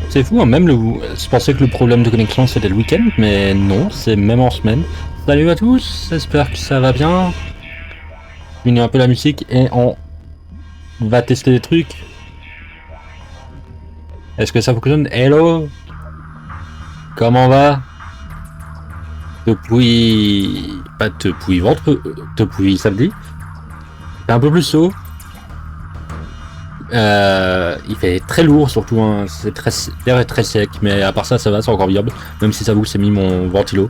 C'est fou, hein, même je pensais que le problème de connexion c'était le week-end, mais non, c'est même en semaine. Salut à tous, j'espère que ça va bien. Finis un peu la musique et on va tester des trucs. Est-ce que ça fonctionne? Hello? Comment va? Depuis... pas depuis depuis samedi. C'est un peu plus chaud. Il fait très lourd surtout, hein. L'air est très sec, mais à part ça, ça va, c'est encore viable. Même si ça vous c'est mis mon ventilo.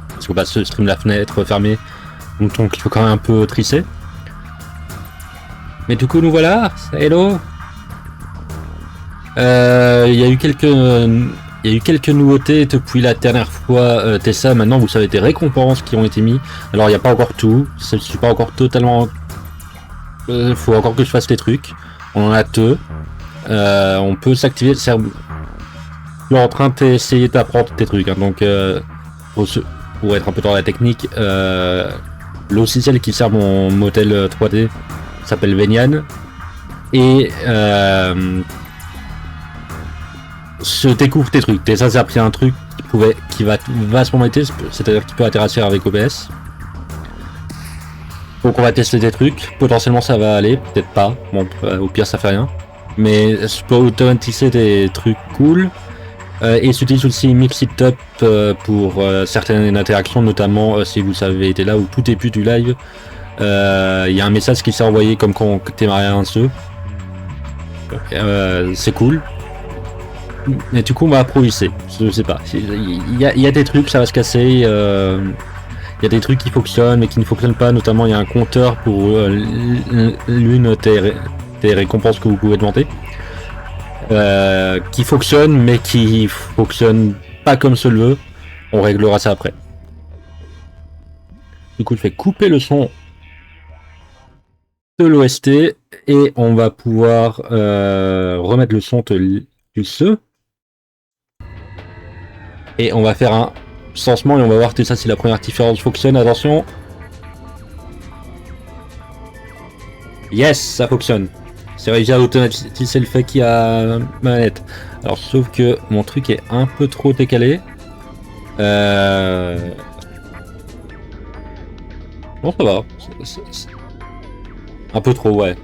Parce qu'on va se stream la fenêtre fermée. Donc il faut quand même un peu trisser. Mais du coup nous voilà, hello. Il y a eu quelques nouveautés depuis la dernière fois Tessa. Maintenant vous savez des récompenses qui ont été mises. Alors il n'y a pas encore tout, je suis pas encore totalement... faut encore que je fasse des trucs. On en a deux. On peut s'activer. Je suis en train d'essayer d'apprendre des trucs. Hein, donc pour être un peu dans la technique, logiciel qui sert mon modèle 3D s'appelle Venian. Et je découvre des trucs. Déjà j'ai appris un truc qui va vachement m'aider, c'est-à-dire qu'il peut interagir avec OBS. Donc on va tester des trucs, potentiellement ça va aller, peut-être pas, bon au pire ça fait rien. Mais je peux automatiser des trucs cool. Et j'utilise aussi Mixitup pour certaines interactions, notamment si vous avez été là au tout début du live. Il y a un message qui s'est envoyé comme quand on démarrait un jeu. C'est cool. Mais du coup on va improviser, je sais pas. Il y a des trucs, ça va se casser. Il y a des trucs qui fonctionnent mais qui ne fonctionnent pas, notamment il y a un compteur pour l'une des récompenses que vous pouvez demander. Qui fonctionne mais qui fonctionne pas comme je le veux. On réglera ça après. Du coup je vais couper le son de l'OST et on va pouvoir remettre le son du ce. Et on va faire un changement et on va voir tout ça si la première différence fonctionne. Attention. Yes, ça fonctionne. C'est réussi à automatiser le fait qu'il y a manette. Alors sauf que mon truc est un peu trop décalé. Bon ça va. Un peu trop ouais.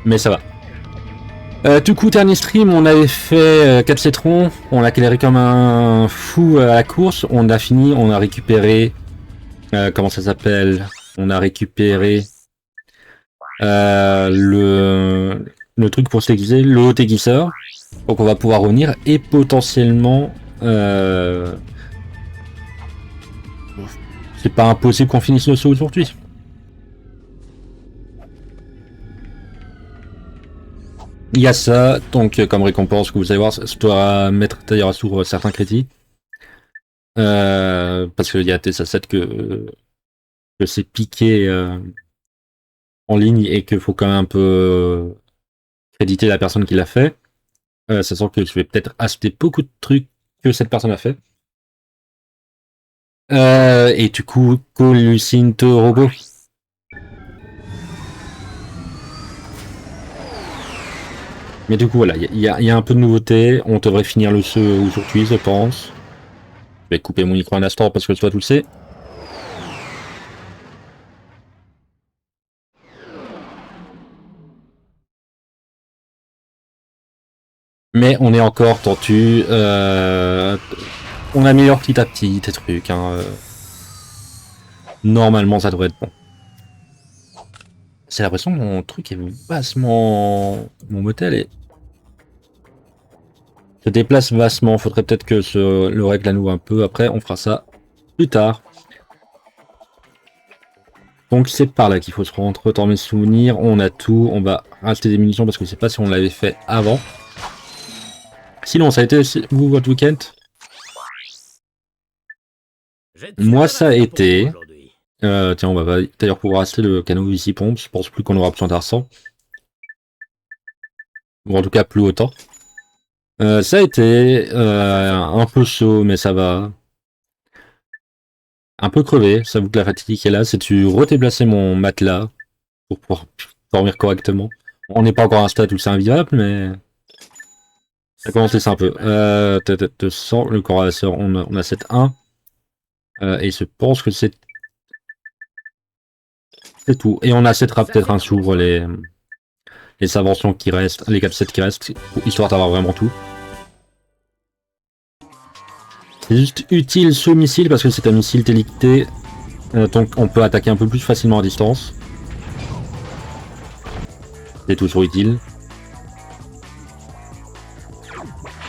Mais ça va. Du coup, dernier stream, on avait fait 4 cétrons, on a galéré comme un fou à la course, on a fini, on a récupéré... comment ça s'appelle? On a récupéré le truc pour se déguiser, le haut aiguiseur. Donc on va pouvoir revenir et potentiellement... c'est pas impossible qu'on finisse le saut aujourd'hui. Il y a ça, donc comme récompense que vous allez voir, je dois mettre d'ailleurs à jour certains crédits. Parce qu'il y a des assets que c'est piqué en ligne et qu'il faut quand même un peu créditer la personne qui l'a fait. Sachant que je vais peut-être acheter beaucoup de trucs que cette personne a fait. Et du coup, Colucine Robot. Mais du coup, voilà, il y a un peu de nouveauté. On devrait finir le jeu aujourd'hui, je pense. Je vais couper mon micro un instant parce que toi, tu le sais. Mais on est encore tendu. On améliore petit à petit des trucs. Hein. Normalement, ça devrait être bon. J'ai l'impression que mon truc est vachement... Mon motel se déplace vachement. Faudrait peut-être que je le règle à nouveau un peu. Après, on fera ça plus tard. Donc c'est par là qu'il faut se rentrer dans mes souvenirs. On a tout. On va racheter des munitions parce que je sais pas si on l'avait fait avant. Sinon, ça a été vous votre week-end? Moi, ça a été... tiens, on va d'ailleurs pouvoir acheter le canot ici pompe. Je pense plus qu'on aura besoin d'argent. Ou en tout cas, plus autant. Ça a été un peu chaud, mais ça va. Un peu crevé, ça vous que la fatigue est là. C'est tu redéplacer mon matelas pour pouvoir dormir correctement. On n'est pas encore à un stade où c'est invivable, mais Ça commence à laisser un peu. Te sens le corps à la sœur, on a 7-1. Et je pense que c'est tout. Et on a 7 rap peut-être un sur les inventions qui restent, les 4-7 qui restent, histoire d'avoir vraiment tout. C'est juste utile ce missile parce que c'est un missile téléguidé, donc on peut attaquer un peu plus facilement à distance. C'est toujours utile.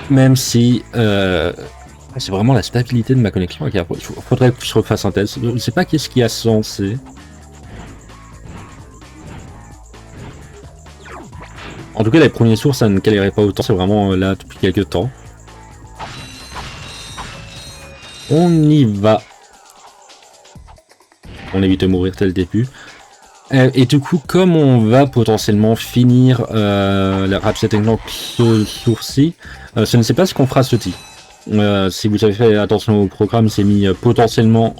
Même si c'est vraiment la stabilité de ma connexion. Il faudrait que je refasse un test. Je ne sais pas qu'est-ce qui a censé. En tout cas, les premiers sources, ça ne calerait pas autant. C'est vraiment là depuis quelques temps. On y va. On évite de mourir tel début. Et du coup, comme on va potentiellement finir la Rhapsody ce sourci, je ne sais pas ce qu'on fera ce type. Si vous avez fait attention au programme, c'est mis potentiellement,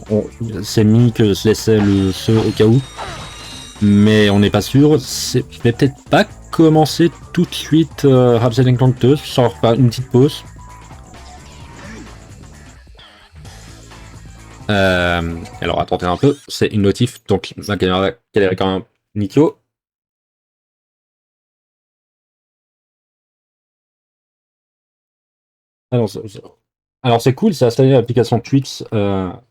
c'est mis que je laissais le ce au cas où, mais on n'est pas sûr. Je vais peut-être pas commencer tout de suite Rhapsody Clank 2 sans faire une petite pause. Alors attendez un peu, c'est une notif, donc ma caméra est quand même Nikio. Alors c'est cool, c'est installé l'application Twitch sur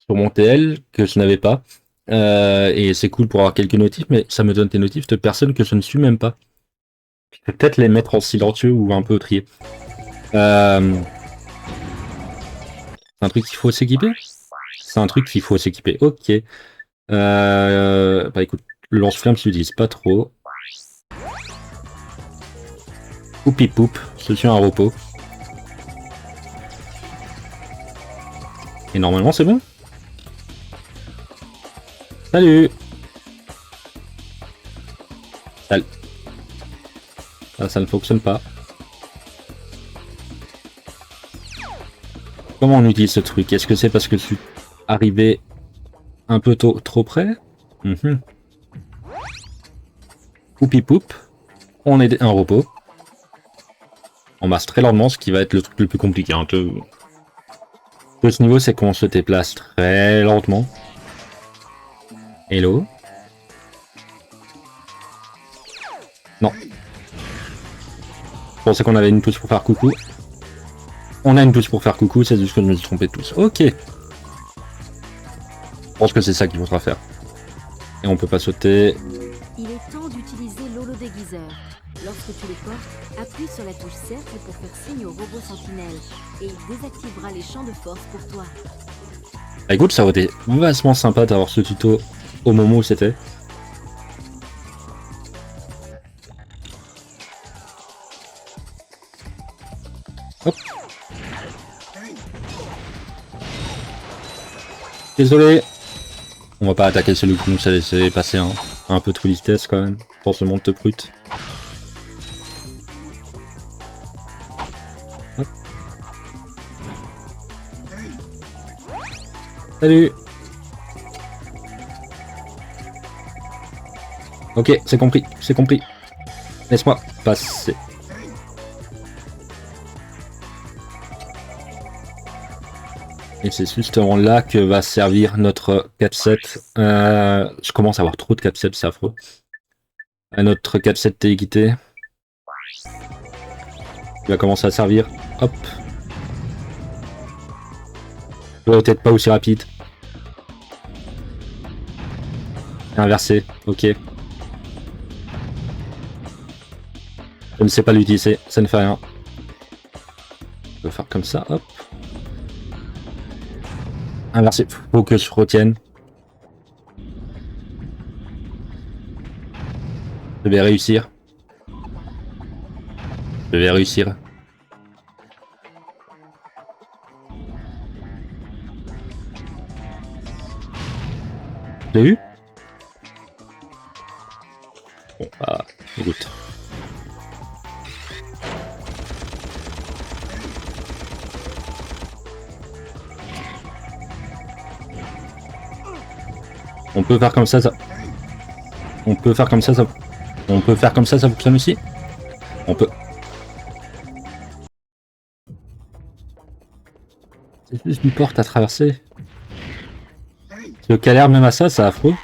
mon TL que je n'avais pas. Et c'est cool pour avoir quelques notifs, mais ça me donne des notifs de personnes que je ne suis même pas. Je peux peut-être les mettre en silencieux ou un peu trier. C'est un truc qu'il faut s'équiper. C'est un truc qu'il faut s'équiper. Ok. Bah écoute, le lance-flamme je l'utilise pas trop. Oupi poup, je suis un repos. Et normalement c'est bon. Salut. Ça ne fonctionne pas. Comment on utilise ce truc? Est-ce que c'est parce que je suis arrivé un peu trop près? Oupi poup. On est un repos. On masse très lentement, ce qui va être le truc le plus compliqué. Hein. De ce niveau, c'est qu'on se déplace très lentement. Hello. Non. Je pensais qu'on avait une touche pour faire coucou. On a une touche pour faire coucou, c'est juste que je me suis trompé de touche. Ok. Je pense que c'est ça qu'il faudra faire. Et on peut pas sauter. Il est temps d'utiliser l'holodéguiseur. Lorsque tu le portes, appuie sur la touche cercle pour faire signe au robot sentinelle. Et il désactivera les champs de force pour toi. Bah écoute, ça aurait été vachement sympa d'avoir ce tuto au moment où c'était. Hop. Désolé. On va pas attaquer celui qui nous a laissé passer un peu de tristesse quand même, pour ce monde de brut. Hop. Salut. Ok, c'est compris, c'est compris. Laisse-moi passer. Et c'est justement là que va servir notre 4-7. Je commence à avoir trop de 4-7, c'est affreux. Notre 4-7 téléguidé. Il va commencer à servir. Hop. Peut-être pas aussi rapide. Inversé, ok. Je ne sais pas l'utiliser, ça ne fait rien. On peut faire comme ça, hop. Inversé, faut que je retienne. Je vais réussir. Je vais réussir. Je l'ai eu? Bon, bah, écoute. On peut faire comme ça, ça. On peut faire comme ça, ça. On peut faire comme ça fonctionne aussi. On peut. C'est juste une porte à traverser. Le calère même à ça, c'est affreux.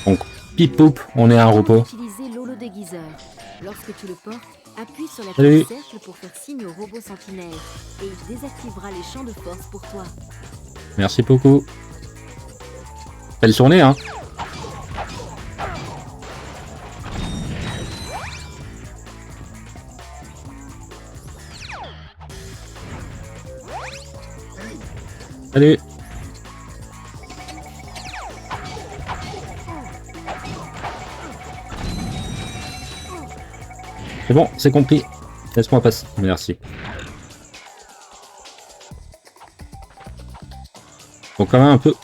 Donc, pip poup, on est à un repos. Utiliser l'holodéguiseur. Lorsque tu le portes, appuie sur la Salut. touche cercle pour faire signe au robot sentinelle et il désactivera les champs de force pour toi. Merci beaucoup. Belle journée, hein. Salut. C'est bon, c'est compris. Laisse-moi passer. Merci. Donc quand même un peu.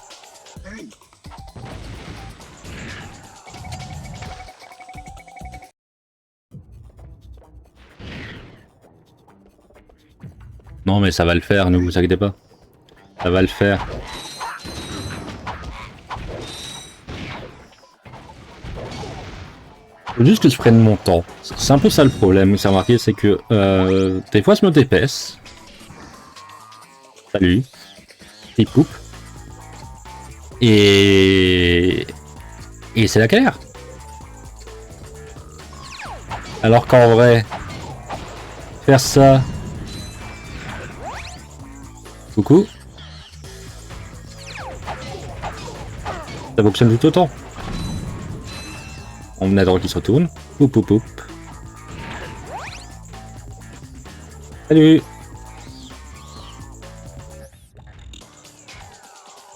Non mais ça va le faire, ne vous inquiétez pas. Ça va le faire. Faut juste que je prenne mon temps. C'est un peu ça le problème, vous avez remarqué, c'est que des fois je me dépêche. Salut. Et poupe. Et c'est la galère. Alors qu'en vrai, faire ça. Coucou. Ça fonctionne tout autant. On attend qu'il se retourne. Poup poup poup. Salut.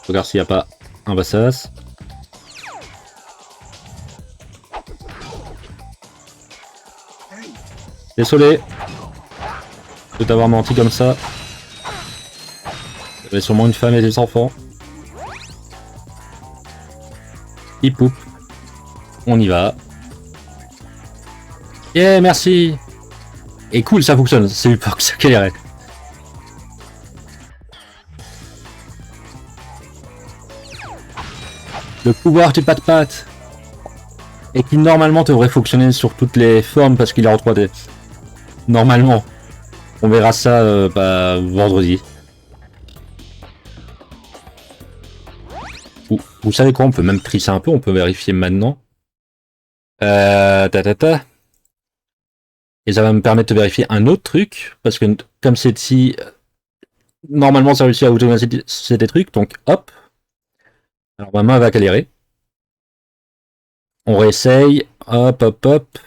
Regarde s'il n'y a pas un bassas. Désolé de t'avoir menti comme ça. Il y avait sûrement une femme et des enfants. Hip poup. On y va. Yeah, merci. Et cool, ça fonctionne. C'est eu peur que ça galérait. Le pouvoir du pat-pat. Et qui normalement devrait fonctionner sur toutes les formes parce qu'il est en 3D. Normalement. On verra ça vendredi. Vous savez quoi, on peut même tricher un peu, on peut vérifier maintenant. Et ça va me permettre de vérifier un autre truc, parce que comme c'est ici, normalement ça réussit à automatiser des trucs, donc hop. Alors ma main va galérer. On réessaye, hop hop hop.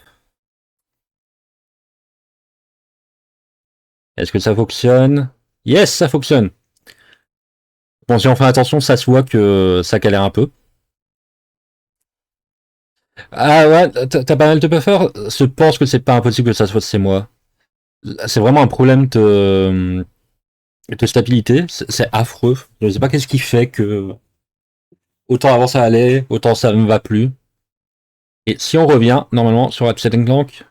Est-ce que ça fonctionne? Yes, ça fonctionne. Bon, si on fait attention, ça se voit que ça galère un peu. Ah ouais, t'as pas mal de buffers? Je pense que c'est pas impossible que ça soit c'est moi. C'est vraiment un problème de stabilité, c'est affreux. Je sais pas qu'est-ce qui fait que autant avant ça allait, autant ça ne va plus. Et si on revient, normalement, sur Ratchet Clank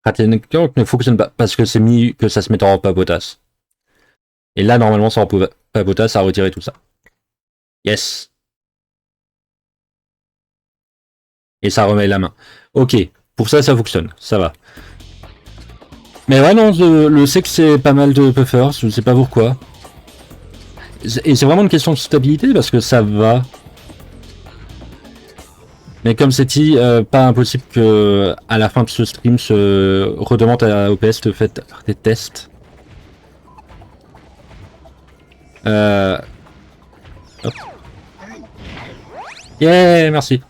ne fonctionne pas, parce que c'est mis que ça se met en papotas. Et là, normalement, ça en papotas, ça a retiré tout ça. Yes. Et ça remet la main. Ok, pour ça, ça fonctionne, ça va. Mais ouais, non, je sais que c'est pas mal de buffers, je sais pas pourquoi. Et c'est vraiment une question de stabilité, parce que ça va. Mais comme c'est dit, pas impossible que à la fin de ce stream se redemande à OPS de faire des tests. Hop. Yeah, merci.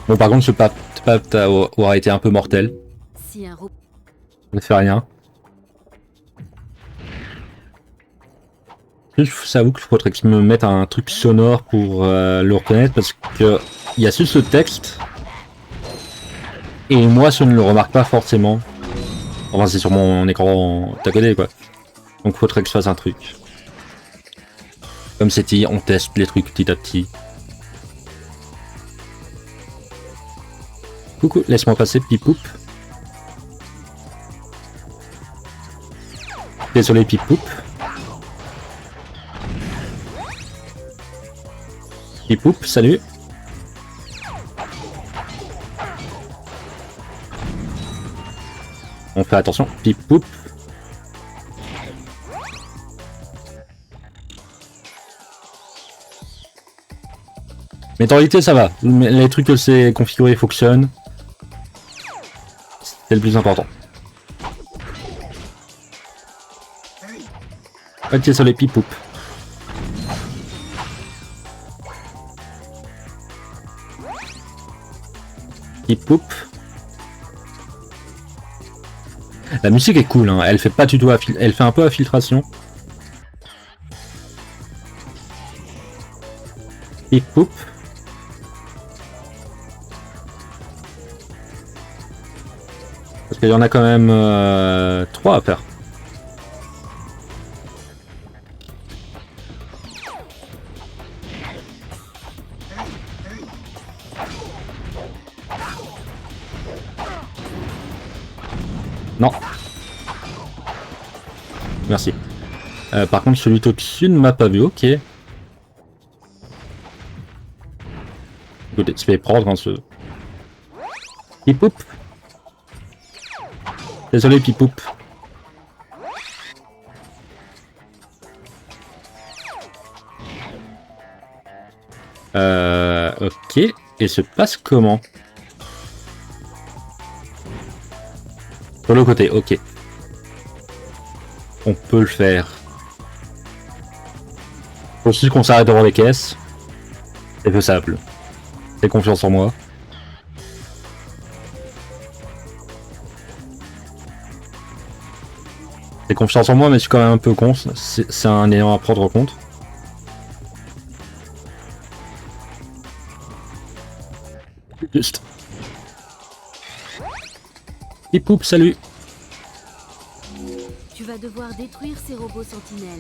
Bon, par contre, ce pape aura été un peu mortel. Si un robot Ne fait rien. J'avoue qu'il faudrait que je me mette un truc sonore pour le reconnaître parce que il y a juste ce texte et moi je ne le remarque pas forcément. Enfin c'est sur mon écran d'à côté quoi. Donc faudrait que je fasse un truc. Comme c'est dit, on teste les trucs petit à petit. Coucou, laisse-moi passer, Pipoup. Désolé, Pipoup. Pipoup, salut. On fait attention, Pipoup. Mais en réalité, ça va. Les trucs que c'est configuré fonctionnent. C'est le plus important. Ok, sur les Pipoup. Pipoup. La musique est cool, hein. Elle fait pas du tout elle fait un peu infiltration. Pipoup. Parce qu'il y en a quand même 3 à faire. Non. Merci. Par contre, celui au-dessus ne m'a pas vu, ok. Écoutez, je vais prendre un ce... Pipoup. Désolé, Pipoup. Ok. Et se passe comment? Sur le côté, ok. On peut le faire. Faut juste qu'on s'arrête devant les caisses. C'est faisable. J'ai confiance en moi. J'ai confiance en moi, mais je suis quand même un peu con. C'est un élément à prendre en compte. Juste. Pipoup, salut. Tu vas devoir détruire ces robots sentinelles.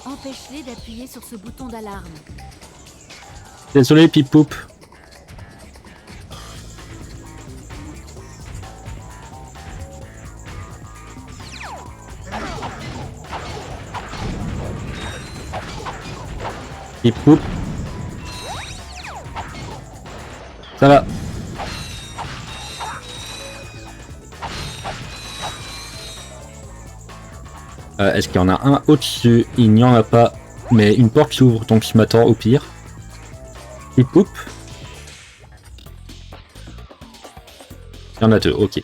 Empêche-les d'appuyer sur ce bouton d'alarme. Désolé, Pipoup. Pipoup. Ça va. Est-ce qu'il y en a un au-dessus? Il n'y en a pas. Mais une porte s'ouvre, donc je m'attends au pire. Pipoup. Il y en a 2, ok.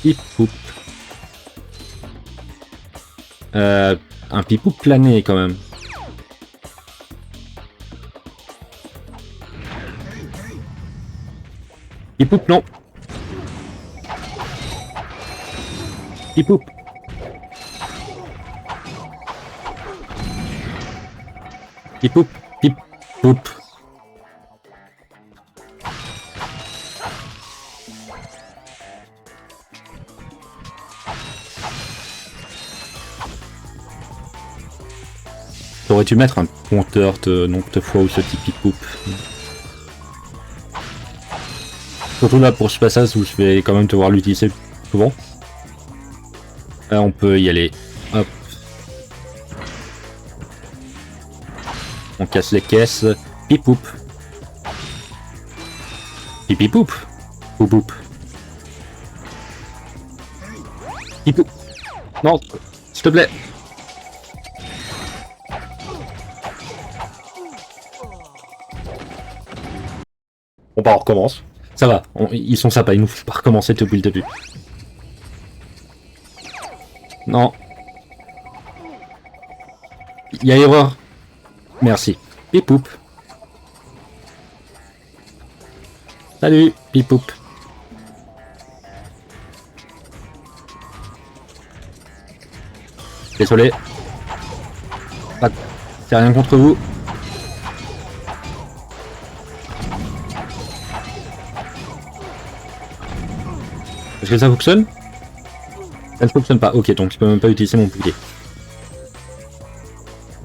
Pipoup. Un Pipoup plané quand même. Pipoup, non. Pipoup. Pipoup, Pipoup. T'aurais dû mettre un compteur de nombre de fois où ce petit Pipoup. Surtout là pour ce passage où je vais quand même devoir l'utiliser souvent. Là on peut y aller. Hop. On casse les caisses. Pipoup. Pipipoup. Poupoup. Pipoup. Non, s'il te plaît. Bon bah on recommence. Ça va, ils sont sympas, ils nous font pas recommencer depuis le début. Non. Il y a erreur. Merci. Pipoup. Salut, Pipoup. Désolé. Ah, c'est rien contre vous. Est-ce que ça fonctionne? Ça ne fonctionne pas. Ok, donc je peux même pas utiliser mon bouclier.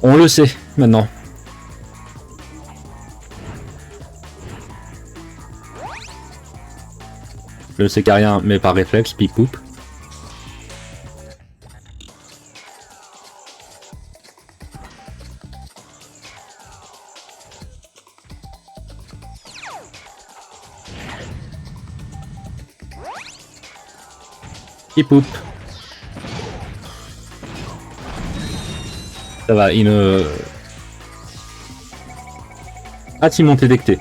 On le sait maintenant. Je sais qu'à rien, mais par réflexe, pip poup. Pip poup. Ça va, il ne... Ah, si, m'ont détecté.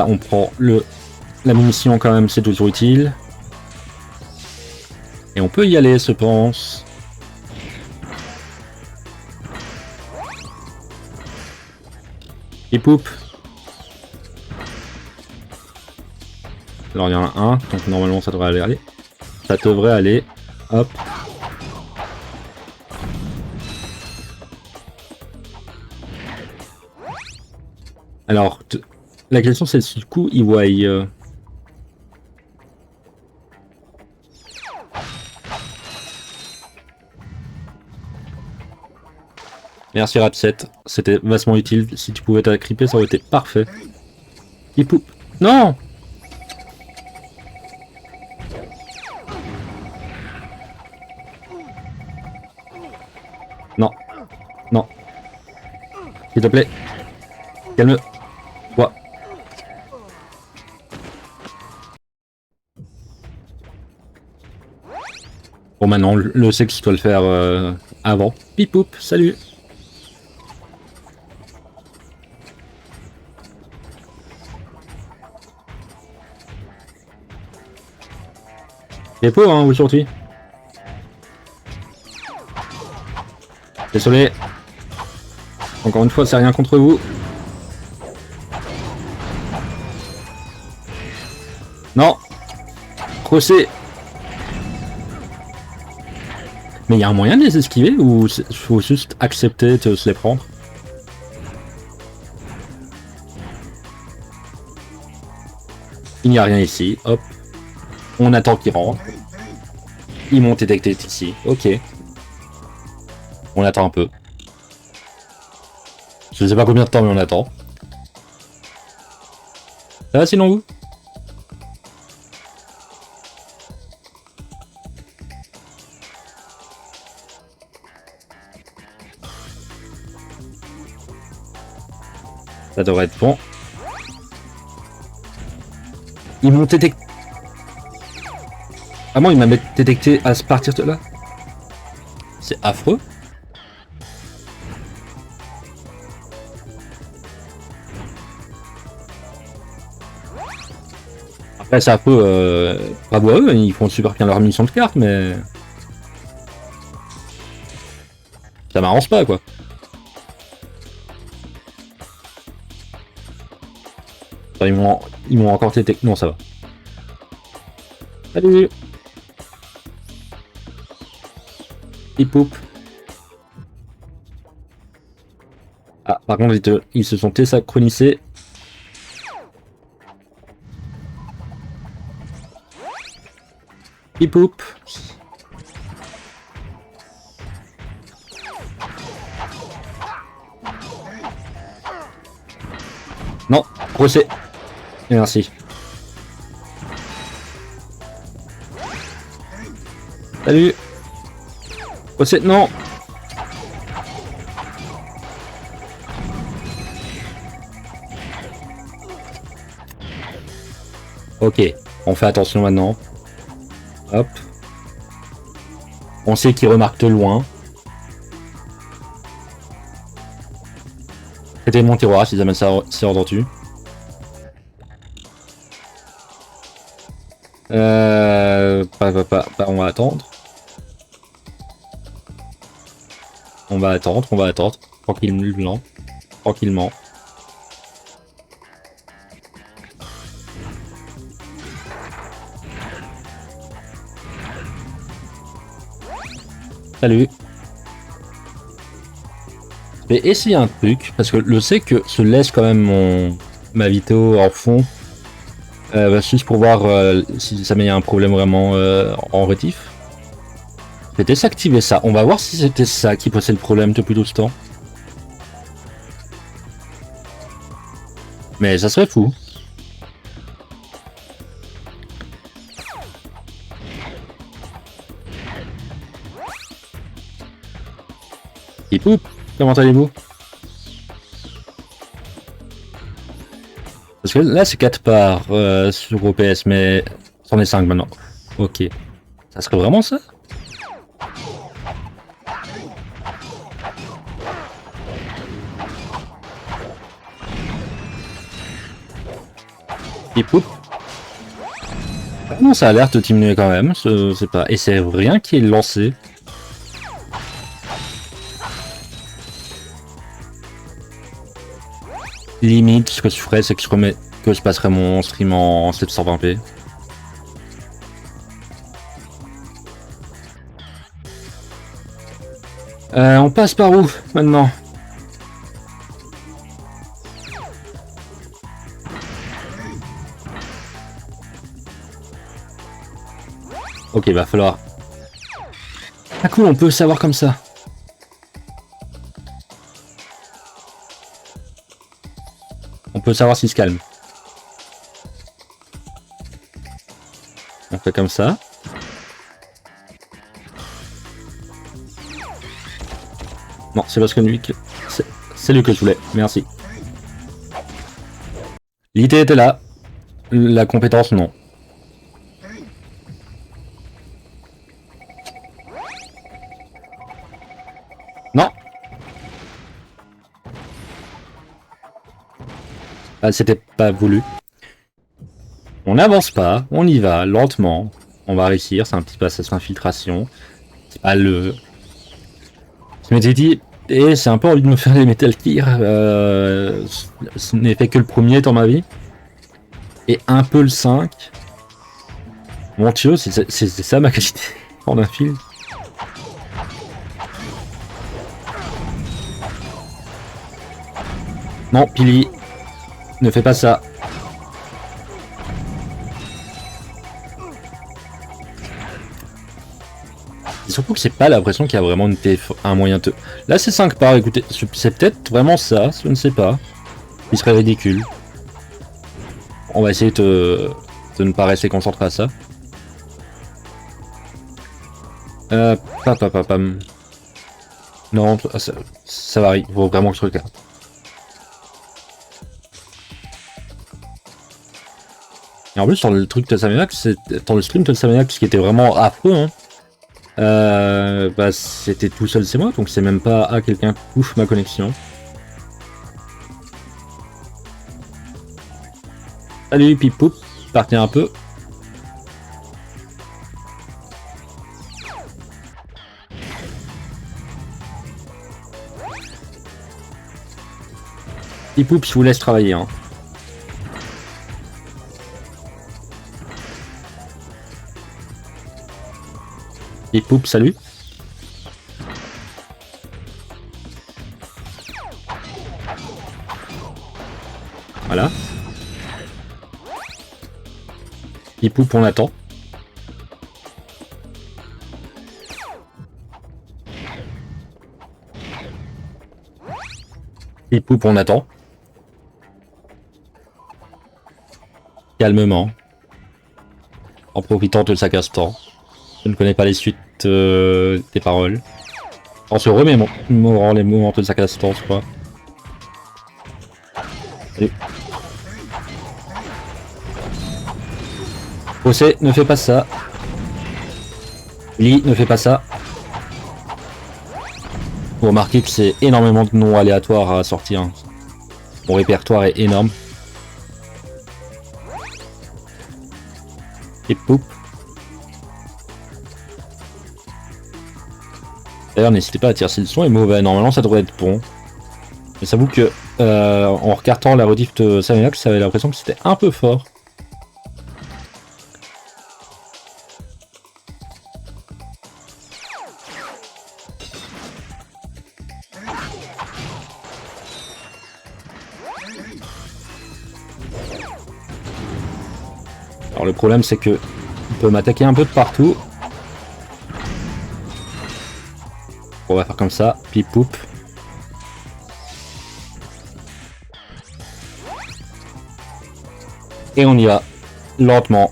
On prend la munition quand même, c'est toujours utile. Et on peut y aller, je pense. Et poup. Alors il y en a un, donc normalement ça devrait aller. Ça devrait aller. Hop. Alors, la question c'est si du coup il voit... Merci Rap7, c'était vastement utile. Si tu pouvais t'agripper, ça aurait été parfait. Il poup. Non! Non. Non. S'il te plaît. Calme. Quoi? Bon, maintenant, le sait que je dois le faire avant. Pip poup, salut. C'est pauvre hein, aujourd'hui. Désolé. Encore une fois, c'est rien contre vous. Non. Crossé. Mais il y a un moyen de les esquiver ou faut juste accepter de se les prendre? Il n'y a rien ici. Hop. On attend qu'ils rentrent. Ils m'ont détecté ici. Ok. On attend un peu. Je sais pas combien de temps, mais on attend. Ça va sinon vous? Ça devrait être bon. Ils m'ont détecté. Ah bon, il m'a détecté à partir de là? C'est affreux. Après, c'est un peu... bravo à eux, ils font super bien leur mission de carte, mais... ça m'arrange pas, quoi. Enfin, ils m'ont encore détecté... Non, ça va. Salut. Ils poup. Ah, par contre, ils se sont désynchronisés. Ils poup. Non, procès. Et merci. Salut. Procès, non. Ok, on fait attention maintenant. Hop. On sait qu'il remarque de loin. C'était mon tiroir si jamais ça s'est entendu. On va attendre. On va attendre. Tranquillement. Tranquillement. Salut. Je vais essayer un truc, parce que je sais que je laisse quand même ma vidéo en fond. Juste pour voir si ça met un problème vraiment en rétif. J'ai désactivé ça. On va voir si c'était ça qui posait le problème depuis tout ce temps. Mais ça serait fou. Et poup, comment allez-vous? Parce que là c'est 4 parts sur OPS, mais c'en est 5 maintenant. Ok. Ça serait vraiment ça? Et poup. Non, ça a l'air de diminuer quand même, c'est pas. Et c'est rien qui est lancé. Limite, ce que je ferais, c'est que je passerais mon stream en 720p. On passe par où maintenant? Ok, va falloir. Ah cool, on peut savoir comme ça. On peut savoir s'il se calme. On fait comme ça. Non, c'est parce que lui que... C'est lui que je voulais. Merci. L'idée était là. La compétence, non. Non. Ah, c'était pas voulu. On n'avance pas, on y va, lentement. On va réussir, c'est un petit passage d'infiltration. C'est pas le... Je m'étais dit, et c'est un peu envie de me faire les Metal Gear. Ce n'est fait que le premier dans ma vie. Et un peu le 5. Mon Dieu, c'est ça ma qualité en un film. Non, Pili, ne fais pas ça. Et surtout que c'est pas l'impression qu'il y a vraiment un moyen de... Là c'est 5 parts, écoutez, c'est peut-être vraiment ça, je ne sais pas. Il serait ridicule. On va essayer de ne pas rester concentré à ça. Non, ça varie, faut vraiment que je regarde. Et en plus, dans le truc de Samaniac, dans le stream de Samaniac, ce qui était vraiment affreux, hein, bah, c'était tout seul, c'est moi, donc c'est même pas à quelqu'un couche ma connexion. Salut, Pipoup, partez un peu. Pipoup, je vous laisse travailler, hein. Et poup, salut. Voilà. Et poup, on attend. Et poup, on attend. Calmement. En profitant de chaque instant. Je ne connais pas les suites des paroles. On se remémorant les moments de chaque instant, je crois. Allez. José, ne fais pas ça. Lee, ne fais pas ça. Vous remarquez que c'est énormément de noms aléatoires à sortir. Mon répertoire est énorme. Et poup. D'ailleurs, n'hésitez pas à tirer si le son est mauvais. Normalement, ça devrait être bon. Mais j'avoue que, en regardant la rediff de Samaniac, j'avais l'impression que c'était un peu fort. Alors, le problème, c'est que il peut m'attaquer un peu de partout. on va faire comme ça, pip poup. Et on y va, lentement.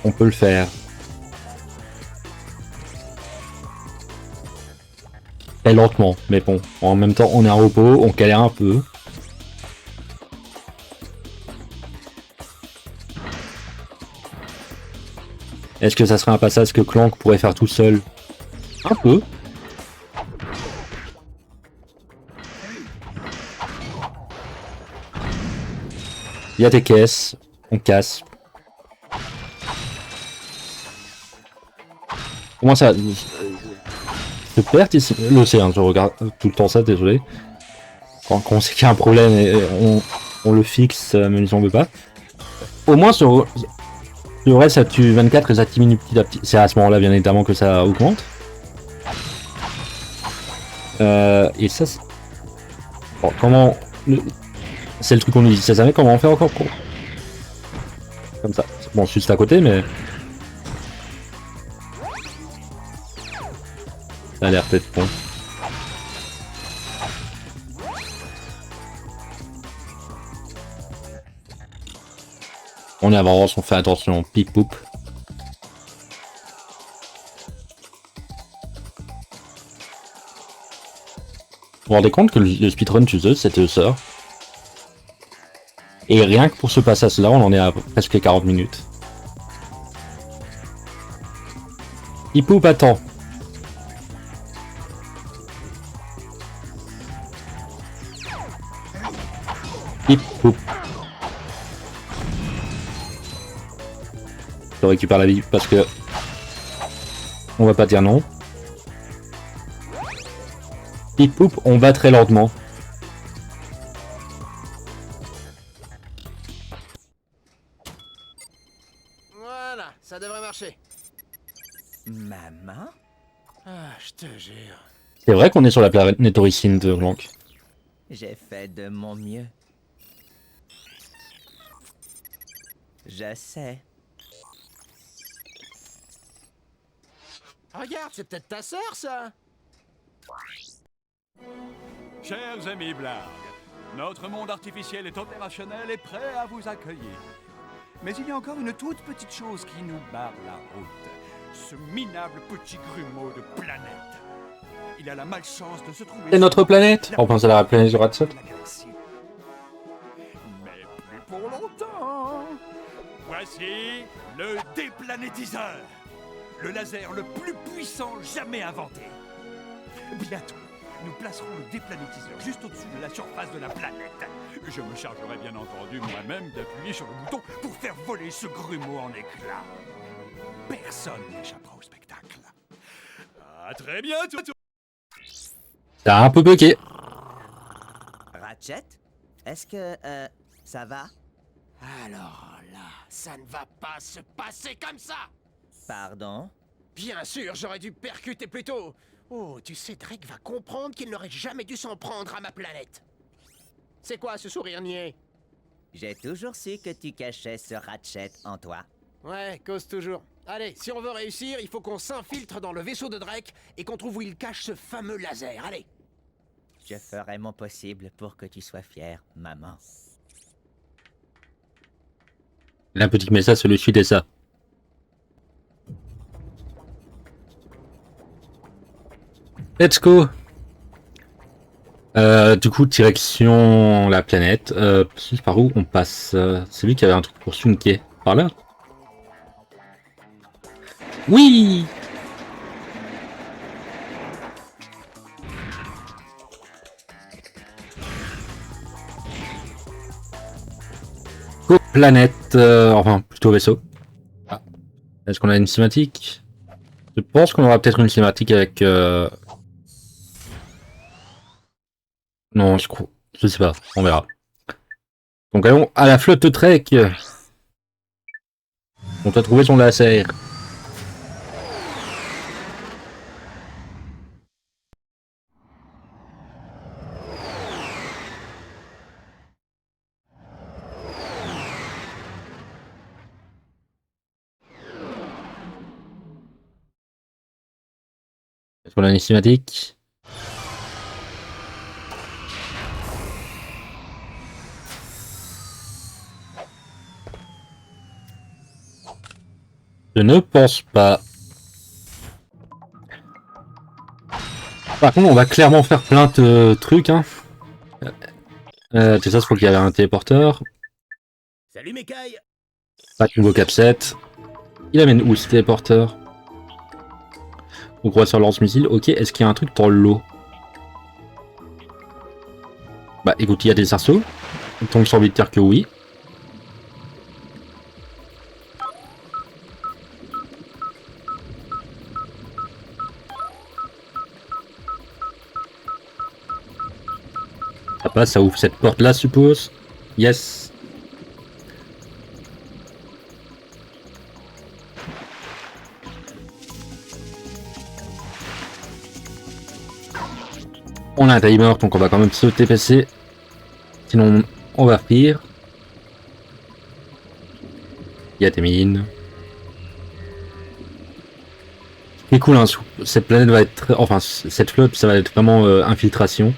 On peut le faire. Et lentement, mais bon, en même temps on est en repos, on galère un peu. Est-ce que ça serait un passage que Clank pourrait faire tout seul? Un peu. Il y a des caisses, on casse. Comment ça? Je perds ici l'océan, je regarde tout le temps ça, désolé. Quand on sait qu'il y a un problème, on le fixe, même si on veut pas. Au moins sur le reste, ça tue 24 et ça diminue petit à petit. C'est à ce moment-là, bien évidemment, que ça augmente. Et ça, c'est... Bon, comment... C'est le truc qu'on nous dit, ça savait comment on fait encore pour... Comme ça. Bon, juste à côté, mais... Ça a l'air peut-être bon. On avance, on fait attention, pip poup. Vous vous rendez compte que le speedrun tueuse, c'était ça. Et rien que pour ce passage-là, on en est à presque 40 minutes. Pip poup, attends. Pip poup. Je récupère la vie parce que on va pas dire non. Pip poup, on va très lentement. Voilà, ça devrait marcher. Maman? Ah, je te jure. C'est vrai qu'on est sur la planète Nétoricine de Clank. J'ai fait de mon mieux. Je sais. Regarde, c'est peut-être ta sœur, ça. Chers amis Blarg, notre monde artificiel est opérationnel et prêt à vous accueillir. Mais il y a encore une toute petite chose qui nous barre la route. Ce minable petit grumeau de planète. Il a la malchance de se trouver... C'est notre planète. On pense à la planète de Ratshot. la galaxie. Mais plus pour longtemps. Voici le déplanétiseur. Le laser le plus puissant jamais inventé. Bientôt, nous placerons le déplanétiseur juste au-dessus de la surface de la planète. Je me chargerai bien entendu moi-même d'appuyer sur le bouton pour faire voler ce grumeau en éclats. Personne n'échappera au spectacle. À très bientôt. Ça a un peu bugué. Ratchet? Est-ce que, ça va? Alors là, ça ne va pas se passer comme ça. Pardon? Bien sûr, j'aurais dû percuter plus tôt. Oh, tu sais, Drake va comprendre qu'il n'aurait jamais dû s'en prendre à ma planète. C'est quoi ce sourire niais? J'ai toujours su que tu cachais ce Ratchet en toi. Ouais, cause toujours. Allez, si on veut réussir, il faut qu'on s'infiltre dans le vaisseau de Drake et qu'on trouve où il cache ce fameux laser. Allez. Je ferai mon possible pour que tu sois fière, maman. La petite message, c'est le suite et ça. Let's go. Du coup, direction la planète. Par où on passe? C'est lui qui avait un truc pour Sunke. Par là? Oui. Go planète, enfin plutôt vaisseau. Ah. Est-ce qu'on a une cinématique? Je pense qu'on aura peut-être une cinématique avec... Non, je crois... Je sais pas, on verra. Donc allons à la flotte Trek. On t'a trouvé son laser. Sur la cinématique. Je ne pense pas. Par contre, on va clairement faire plein de trucs. Hein. C'est ça, je crois qu'il y avait un téléporteur. Salut Mekai. Pas de nouveau cap-set. Il amène où ce téléporteur? On croit sur lance-missile. Ok, est-ce qu'il y a un truc dans l'eau? Bah écoute, il y a des cerceaux. Donc j'ai envie de dire que oui. Ça passe, ça ouvre cette porte là, suppose. Yes. On a un timer, donc on va quand même se TPC. Sinon, on va rire. Il y a des mines. C'est cool, hein, cette planète va être... Enfin, cette flotte, ça va être vraiment infiltration.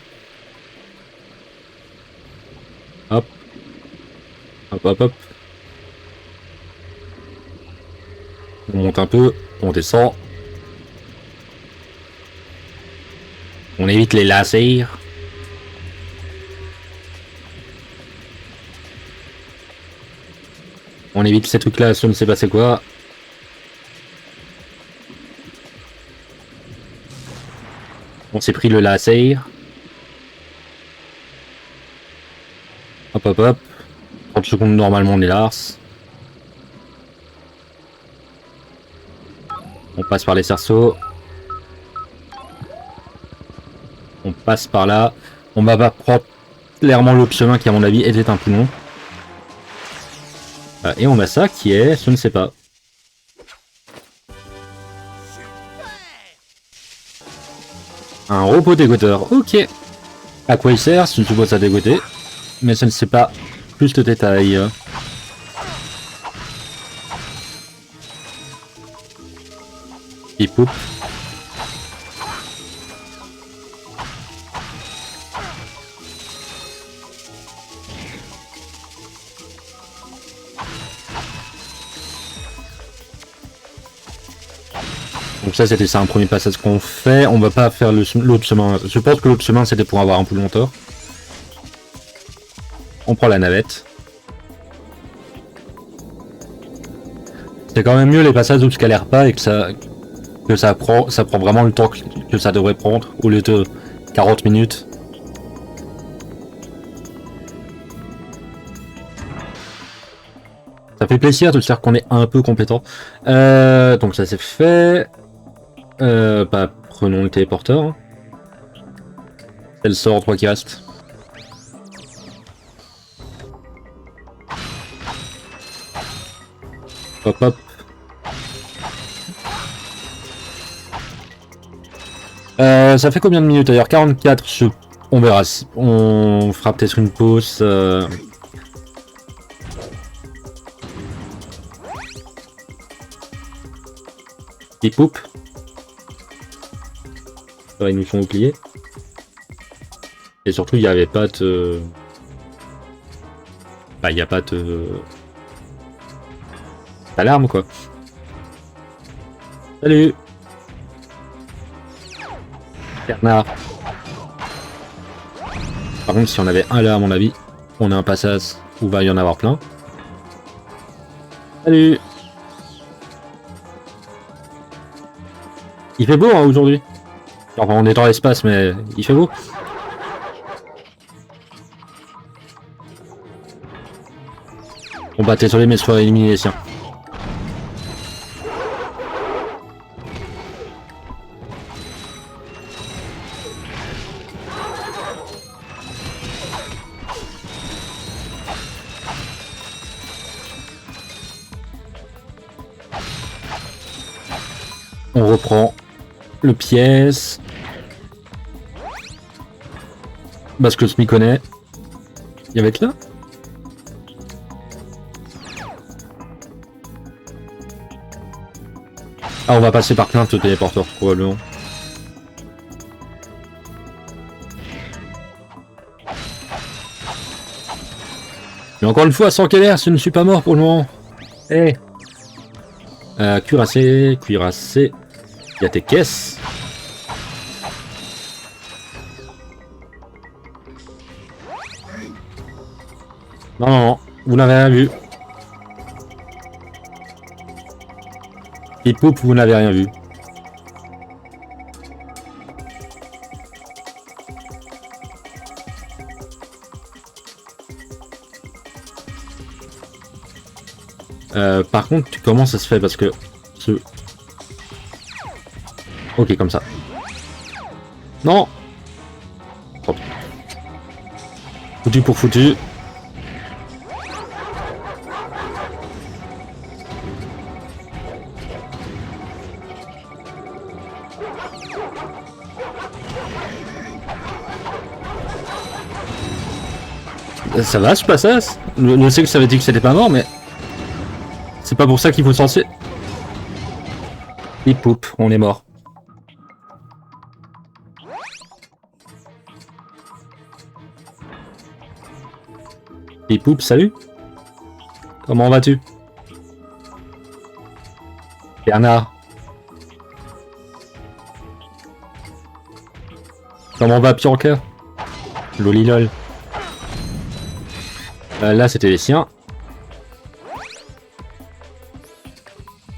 Hop. Hop, hop, hop. On monte un peu, on descend. On évite les lasers. On évite ces trucs là, je ne sais pas c'est quoi. On s'est pris le laser. Hop hop hop. 30 secondes normalement on est là. On passe par les cerceaux. On passe par là. On va pas prendre clairement l'autre chemin qui à mon avis était un peu long. Et on a ça qui est... Je ne sais pas. Un robot dégoteur. Ok. À quoi il sert? Je suppose à dégoter. Mais je ne sais pas plus de détails. Il poupe. Donc ça c'était ça un premier passage qu'on fait. On va pas faire l'autre chemin. Je pense que l'autre chemin c'était pour avoir un peu longtemps. On prend la navette. C'est quand même mieux les passages où je galère pas et que ça prend vraiment le temps que ça devrait prendre au lieu de 40 minutes. Ça fait plaisir de dire qu'on est un peu compétent. Donc ça c'est fait. Bah, prenons le téléporteur. Hein. C'est le sort 3 qui reste. Hop hop. Ça fait combien de minutes d'ailleurs? 44, on verra. On fera peut-être une pause. Ils poupent. Ils nous sont oubliés. Et surtout, il n'y avait pas de... Bah, il n'y a pas de... Alarme, quoi. Salut Bernard. Par contre, si on avait un là, à mon avis, on a un passage où va y en avoir plein. Salut. Il fait beau hein, aujourd'hui. Enfin, on est dans l'espace, mais il fait beau. Bon bah désolé, mais soit éliminer les siens. On reprend le pièce. Parce que je m'y connais. Il y avait que là. Ah, on va passer par plein de téléporteurs probablement. Mais encore une fois, sans Keller, je ne suis pas mort pour le moment. Eh. Cuirassé, cuirassé. Il y a tes caisses. Non, non, non. Vous n'avez rien vu. Et poupe, vous n'avez rien vu. Par contre, comment ça se fait? Parce que ce... Ok, comme ça. Non. Hop. Foutu pour foutu. Ça va, ce passage? Je sais que ça veut dire que c'était pas mort, mais... C'est pas pour ça qu'il faut censer. Et poupe, on est mort. Et poupe, salut. Comment vas-tu? Bernard. Comment va Bianca? Lolilol. Là, c'était les siens.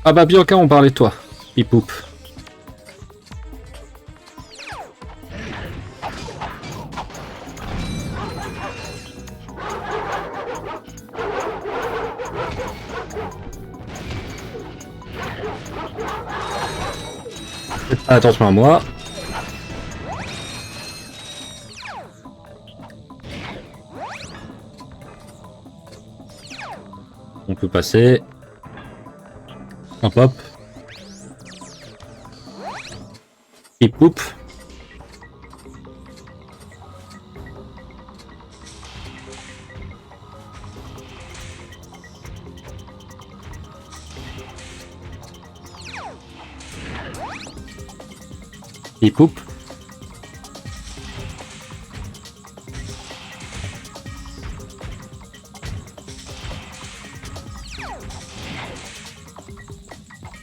Ah bah Bianca, on parlait de toi. Pipoup. Faites pas attention à moi. On peut passer. Hop hop. Et poupe. Et poupe.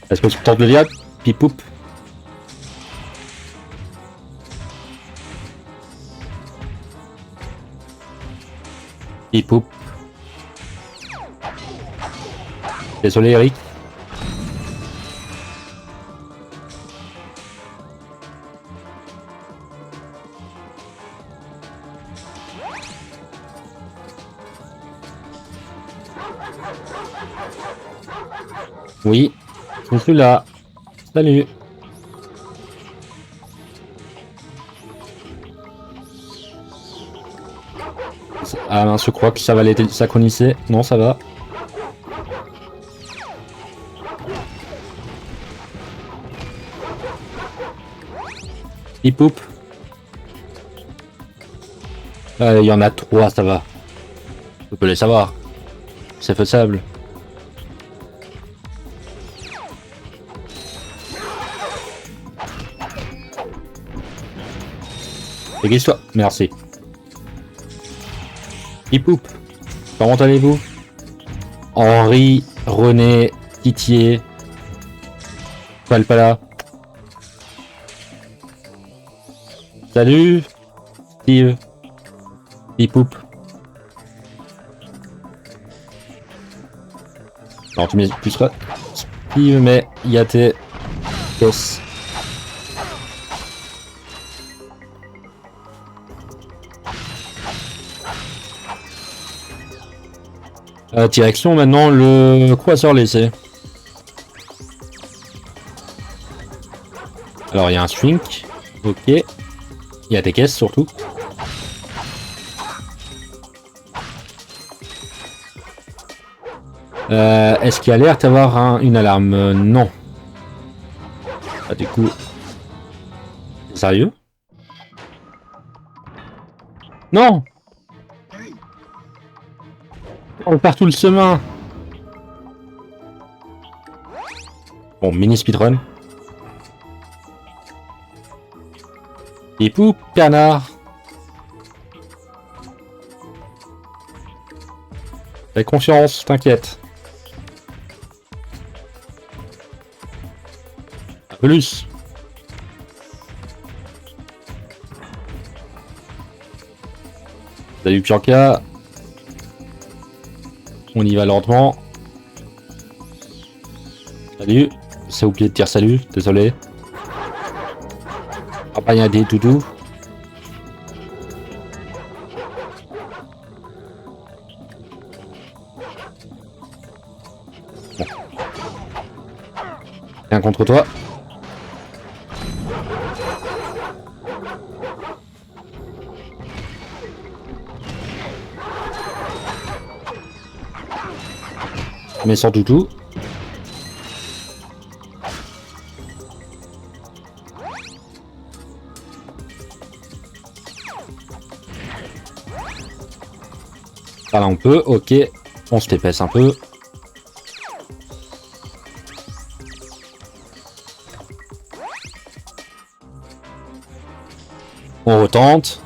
Est-ce que tu tentes le diable? Pipoup. Pipoup. Désolé Eric. Oui. Je suis là. Salut. Ah mince, je crois que ça va les synchroniser. Non, ça va. Il poupe. Il y en a 3, ça va. Je peux les savoir. C'est faisable. Dégage-toi, merci. Hipoup, comment allez-vous? Henri, René, Titier, Palpala. Salut, Steve, Hipoup. Alors tu m'excuseras, Steve, mais il y a tes caisses. Direction maintenant le croiseur laissé. Alors il y a un shrink, ok. Il y a des caisses surtout. Est-ce qu'il y a l'air d'avoir une alarme? Non. Ah, du coup... Sérieux? Non! On perd tout le chemin. Bon, mini speedrun. Et pou, Bernard. Fais confiance, t'inquiète. Plus. Salut Pianka. On y va lentement. Salut. C'est oublié de dire salut, désolé. Ah bah, y a des toutous. Bon. Rien contre toi. Mais sans toutou. Voilà, on peut, ok. On se dépaisse un peu. On retente.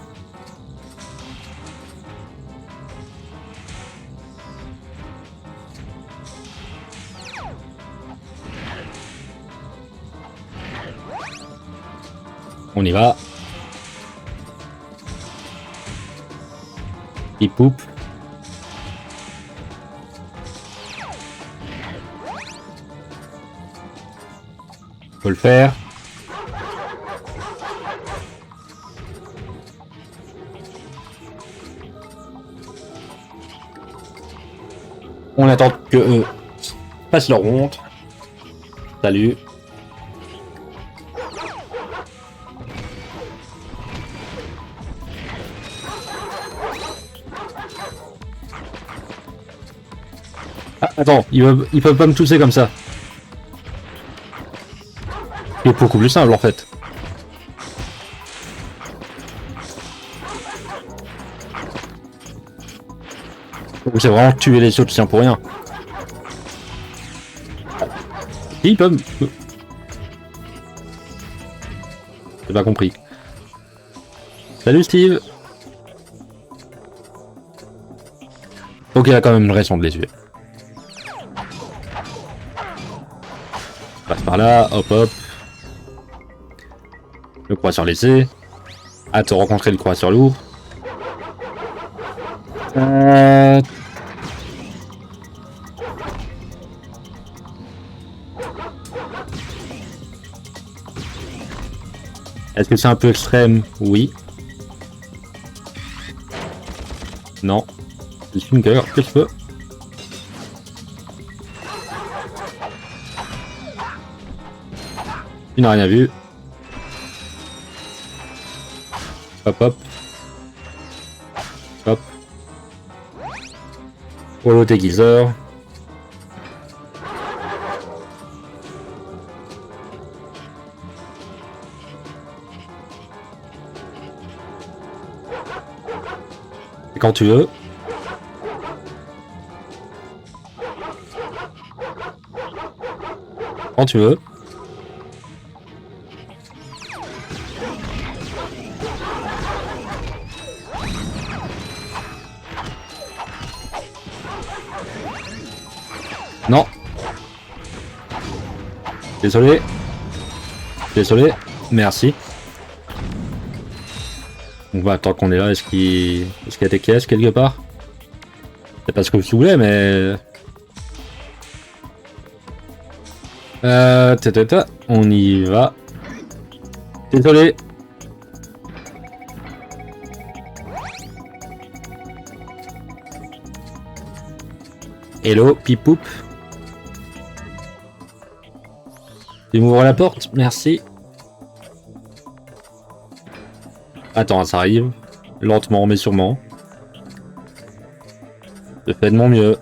On y va. Il poupe. Faut le faire. On attend que eux passent leur ronde. Salut. Ah, attends, ils peuvent pas me tousser comme ça. C'est beaucoup plus simple en fait. C'est vraiment tuer les autres, tiens pour rien. Ils peuvent. J'ai pas compris. Salut Steve. Ok, il a quand même une raison de les tuer. Passe par là, hop hop. Le croiseur laissé. À te rencontrer le croiseur lourd. Est-ce que c'est un peu extrême? Oui. Non. Je suis une gueule que je peux. Il n'a rien vu. Hop hop. Hop. Holo déguiseur. Et quand tu veux. Quand tu veux. Non. Désolé. Désolé. Merci. On va attendre qu'on est là. Est-ce qu'il y a des caisses quelque part? C'est pas ce que je voulais, mais... On y va. Désolé. Hello, pipoup. Tu m'ouvres la porte, merci. Attends, ça arrive. Lentement, mais sûrement. Je fais de mon mieux.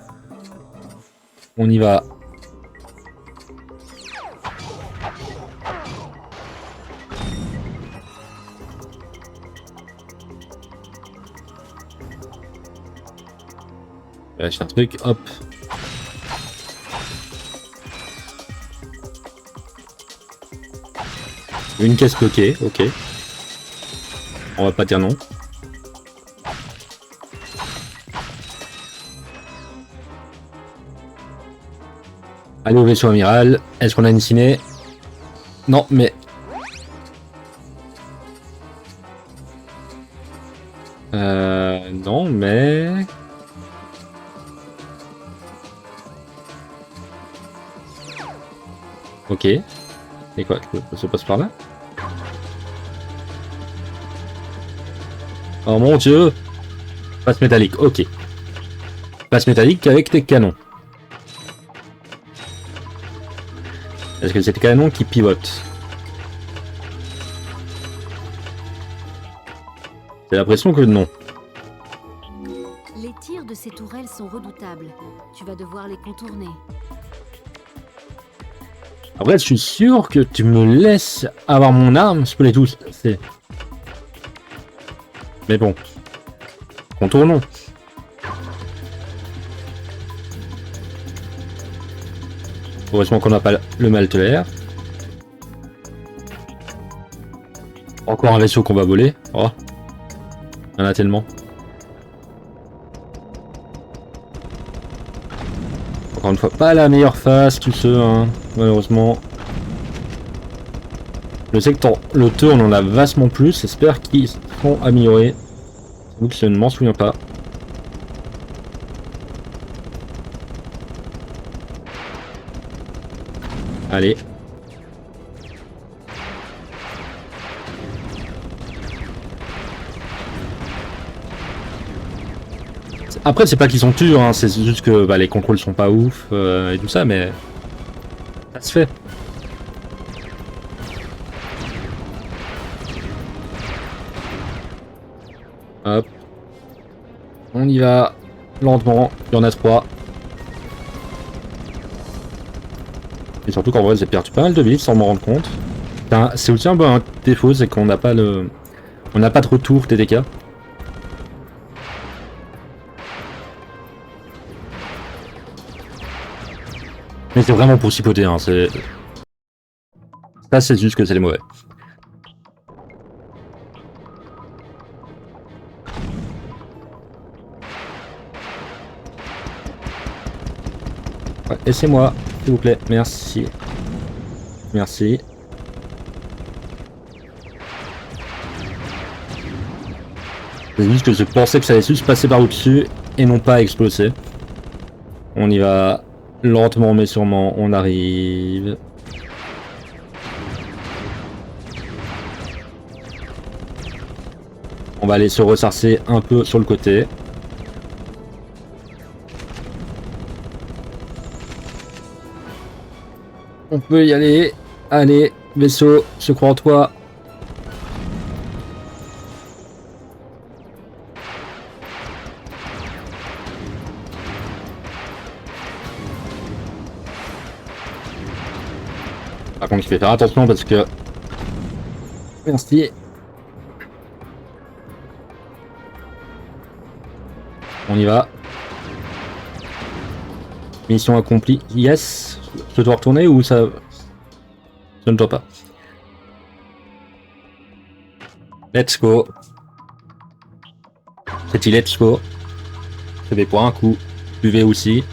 On y va. Je vais acheter un truc, hop. Une caisse bloquée, ok. On va pas dire non. Allez au vaisseau amiral. Est-ce qu'on a une ciné? Non, mais... Non, mais... Ok. Et quoi? Ça se passe par là? Oh mon dieu! Passe métallique, ok. Passe métallique avec tes canons. Est-ce que c'est tes canons qui pivotent? J'ai l'impression que non. Les tirs de ces tourelles sont redoutables. Tu vas devoir les contourner. Après, je suis sûr que tu me laisses avoir mon arme, je peux les tous. Mais bon. Contournons. Heureusement qu'on n'a pas le maltelaire. Encore un vaisseau qu'on va voler. Oh. Il y en a tellement. Encore une fois, pas la meilleure phase, tous ceux, hein, malheureusement. Le secteur, le tour, on en a vastement plus. J'espère qu'ils seront améliorés. Donc je ne m'en souviens pas. Allez. Après, c'est pas qu'ils sont durs, hein, c'est juste que bah, les contrôles sont pas ouf et tout ça, mais ça se fait. Hop. On y va lentement, il y en a 3. Et surtout qu'en vrai, j'ai perdu pas mal de vie sans m'en rendre compte. C'est aussi un peu un défaut, c'est qu'on n'a pas le... On n'a pas de retour TTK. Mais c'est vraiment pour chipoter, hein, c'est... Ça, c'est juste que c'est les mauvais. Ouais, laissez-moi, s'il vous plaît, merci. Merci. C'est juste que je pensais que ça allait juste passer par au-dessus et non pas exploser. On y va lentement mais sûrement, on arrive. On va aller se ressarcer un peu sur le côté. On peut y aller. Allez, vaisseau, je crois en toi. Par contre, il faut faire attention parce que... Merci. On y va. Mission accomplie. Yes. Je dois retourner ou ça... Je ne dois pas. Let's go. C'est-il let's go. Je vais pour un coup. Buvez aussi.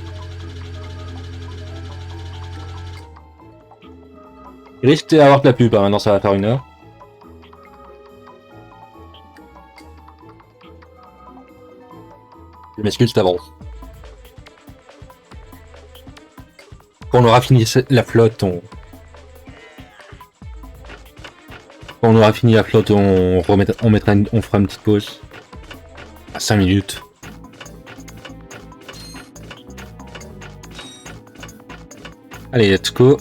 Il risque d'avoir de la pub, hein. Maintenant ça va faire 1 heure. Je m'excuse d'avance. Quand on aura fini la flotte, on fera une petite pause. À 5 minutes. Allez, let's go.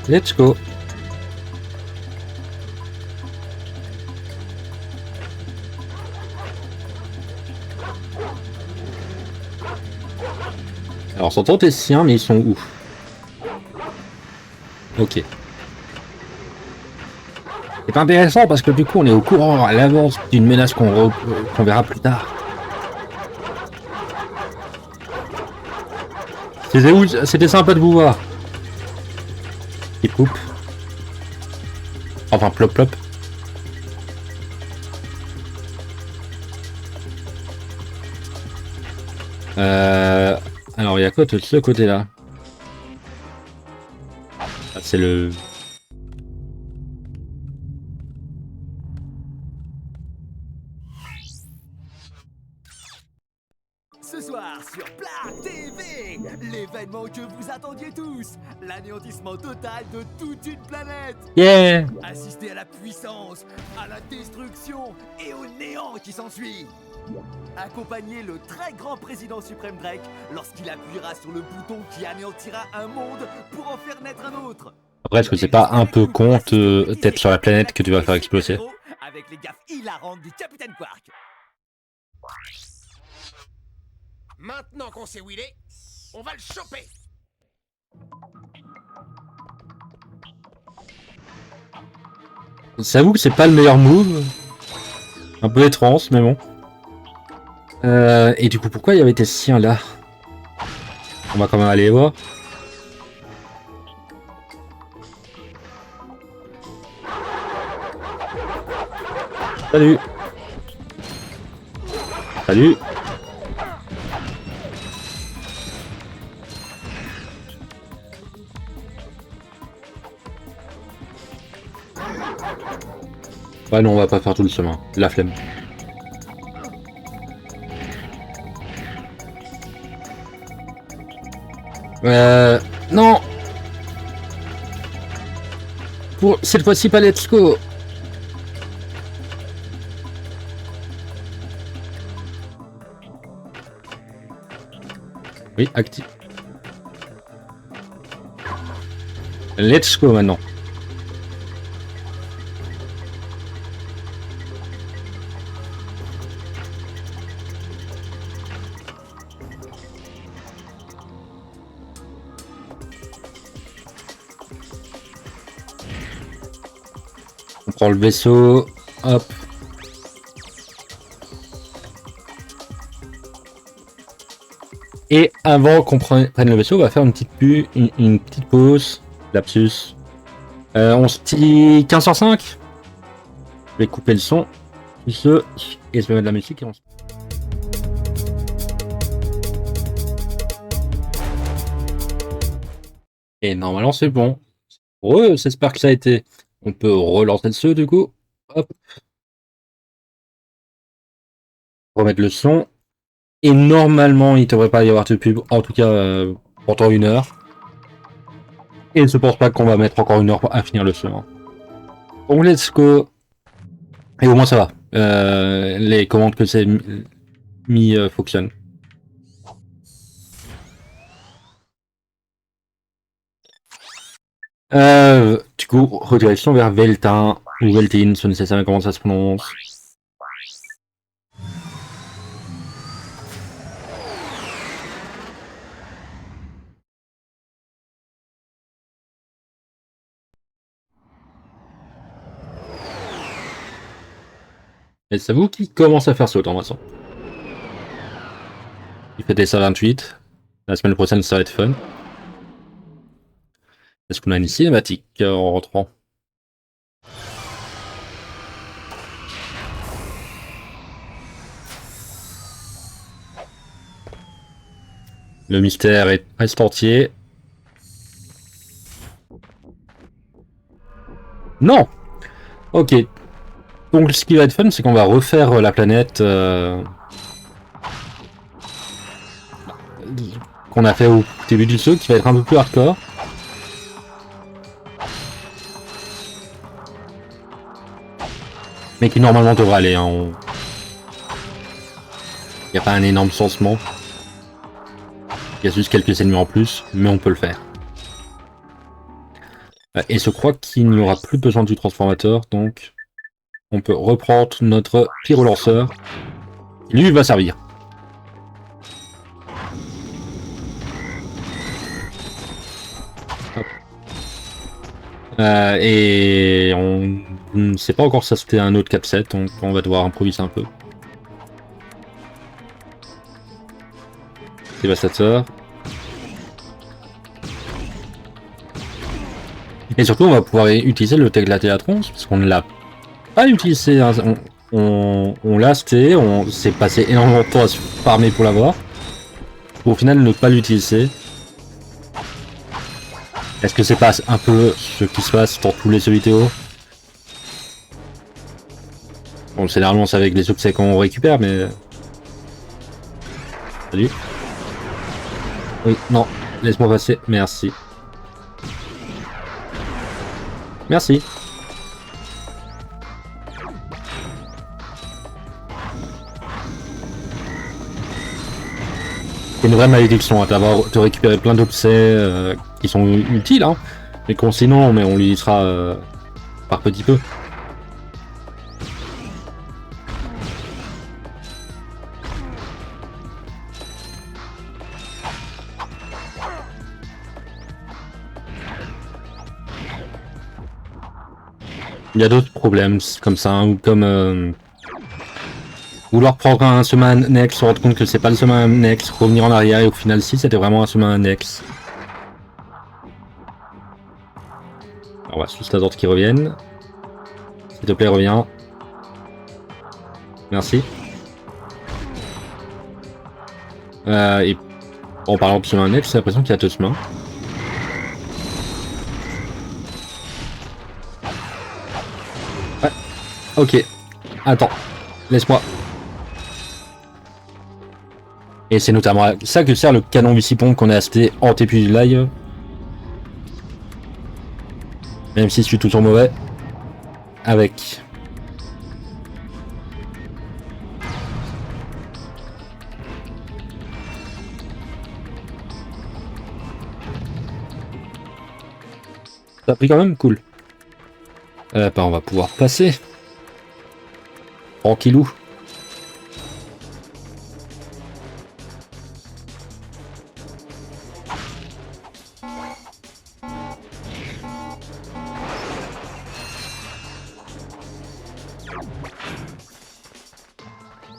Let's go. Alors, j'entends tes siens, mais ils sont où? Ok. C'est pas intéressant parce que du coup, on est au courant à l'avance d'une menace qu'on verra plus tard. C'était sympa de vous voir. Il coupe. Enfin, plop plop. Alors, il y a quoi de ce côté-là? Ah, c'est le... Ce soir sur Plague TV, l'événement que vous attendiez tous, l'anéantissement total de toute une planète. Yeah! Assistez à la puissance, à la destruction et au néant qui s'ensuit. Accompagnez le très grand président suprême Drake lorsqu'il appuiera sur le bouton qui anéantira un monde pour en faire naître un autre. Après, est-ce que c'est pas un peu con d'être sur la planète que tu vas faire exploser? Avec les gaffes hilarantes du Capitaine Quark. Maintenant qu'on sait où il est, on va le choper. J'avoue que c'est pas le meilleur move. Un peu étrange, mais bon. Et du coup, pourquoi il y avait tes siens là? On va quand même aller les voir. Salut. Salut. Ouais, non, on va pas faire tout le chemin. La flemme. Non. Pour cette fois-ci, pas let's go. Oui, active. Let's go maintenant. On prend le vaisseau, hop. Et avant qu'on prenne le vaisseau, on va faire une petite pause. Lapsus. On se dit 15h05. Je vais couper le son. Et je vais mettre de la musique et on se... Et normalement c'est bon. Heureux, j'espère que ça a été. On peut relancer le jeu du coup. Hop. Remettre le son. Et normalement il ne devrait pas y avoir de pub. En tout cas pendant 1 heure. Et je pense pas qu'on va mettre encore 1 heure à finir le jeu. Hein. Donc let's go. Et au moins ça va. Les commandes que c'est mis fonctionnent. Du coup, redirection vers Veltin, ou Veltin, je ne sais pas comment ça se prononce. Et c'est vous qui commence à faire saut en façon. Il fait des 128. La semaine prochaine, ça va être fun. Est-ce qu'on a une cinématique en rentrant? Le mystère reste entier. Non! Ok. Donc ce qui va être fun, c'est qu'on va refaire la planète qu'on a fait au début du jeu, qui va être un peu plus hardcore. Mais qui normalement devrait aller. Hein. Il n'y a pas un énorme changement. Il y a juste quelques ennemis en plus, mais on peut le faire. Et je crois qu'il n'y aura plus besoin du transformateur, donc on peut reprendre notre pyrolanceur. Lui va servir. Et on ne sait pas encore si ça c'était un autre 4-7, donc on va devoir improviser un peu. Dévastateur. Et surtout on va pouvoir utiliser le Teglatéatron, parce qu'on ne l'a pas utilisé. Hein. On l'a acheté, on s'est passé énormément de temps à se farmer pour l'avoir. Pour au final ne pas l'utiliser. Est-ce que c'est pas un peu ce qui se passe dans tous les jeux vidéo? Bon, généralement c'est avec les objets qu'on récupère, mais... Salut. Oui, non, laisse-moi passer, merci. Merci. C'est une vraie malédiction de récupérer plein d'objets qui sont utiles, hein, mais qu'on sinon, mais on l'utilisera par petit peu. Il y a d'autres problèmes comme ça, hein, ou comme vouloir prendre un chemin annexe, se rendre compte que c'est pas le chemin annexe, revenir en arrière et au final si c'était vraiment un chemin annexe. Alors, on va juste attendre qu'ils reviennent. S'il te plaît, reviens. Merci. Et en parlant de chemin annexe, j'ai l'impression qu'il y a deux chemins. Ouais. Ok. Attends. Laisse-moi. Et c'est notamment à ça que sert le canon Vicipon qu'on a acheté en début du live. Même si je suis toujours mauvais. Avec. Ça a pris quand même, cool. Bah on va pouvoir passer. Tranquillou.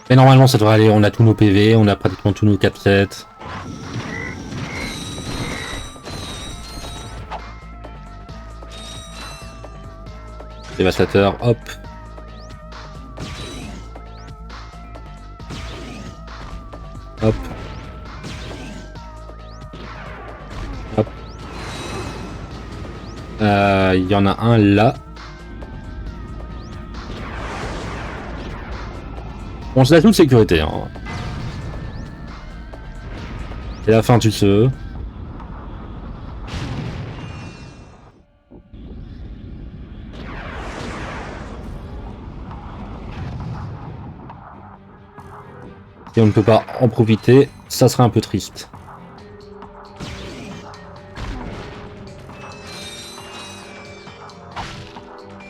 Mais normalement ça devrait aller, on a tous nos PV, on a pratiquement tous nos 4-7. Dévastateur, hop. Hop. Hop. Il y en a un là. Bon, c'est la toute sécurité, hein. C'est la fin du jeu. Si on ne peut pas en profiter, ça serait un peu triste.